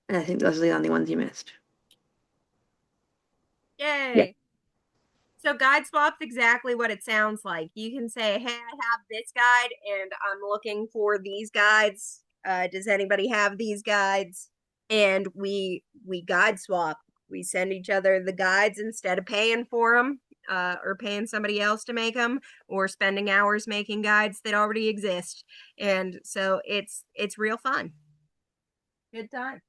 I think those are the only ones you missed. Yay. Yeah. So guide swap's exactly what it sounds like. You can say, hey, I have this guide and I'm looking for these guides. Does anybody have these guides? And we guide swap. We send each other the guides instead of paying for them, or paying somebody else to make them, or spending hours making guides that already exist. And so it's real fun. Good time.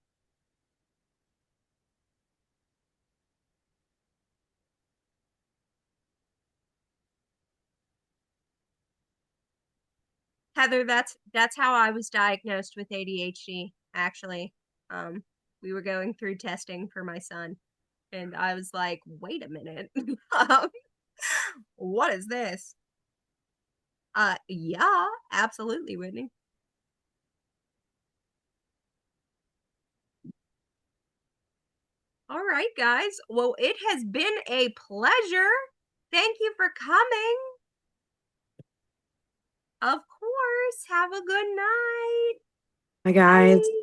Heather, that's how I was diagnosed with ADHD, actually. We were going through testing for my son, and I was like, wait a minute. What is this? Yeah, absolutely, Whitney. All right, guys. Well, it has been a pleasure. Thank you for coming. Of course. Have a good night. Hi guys. Bye.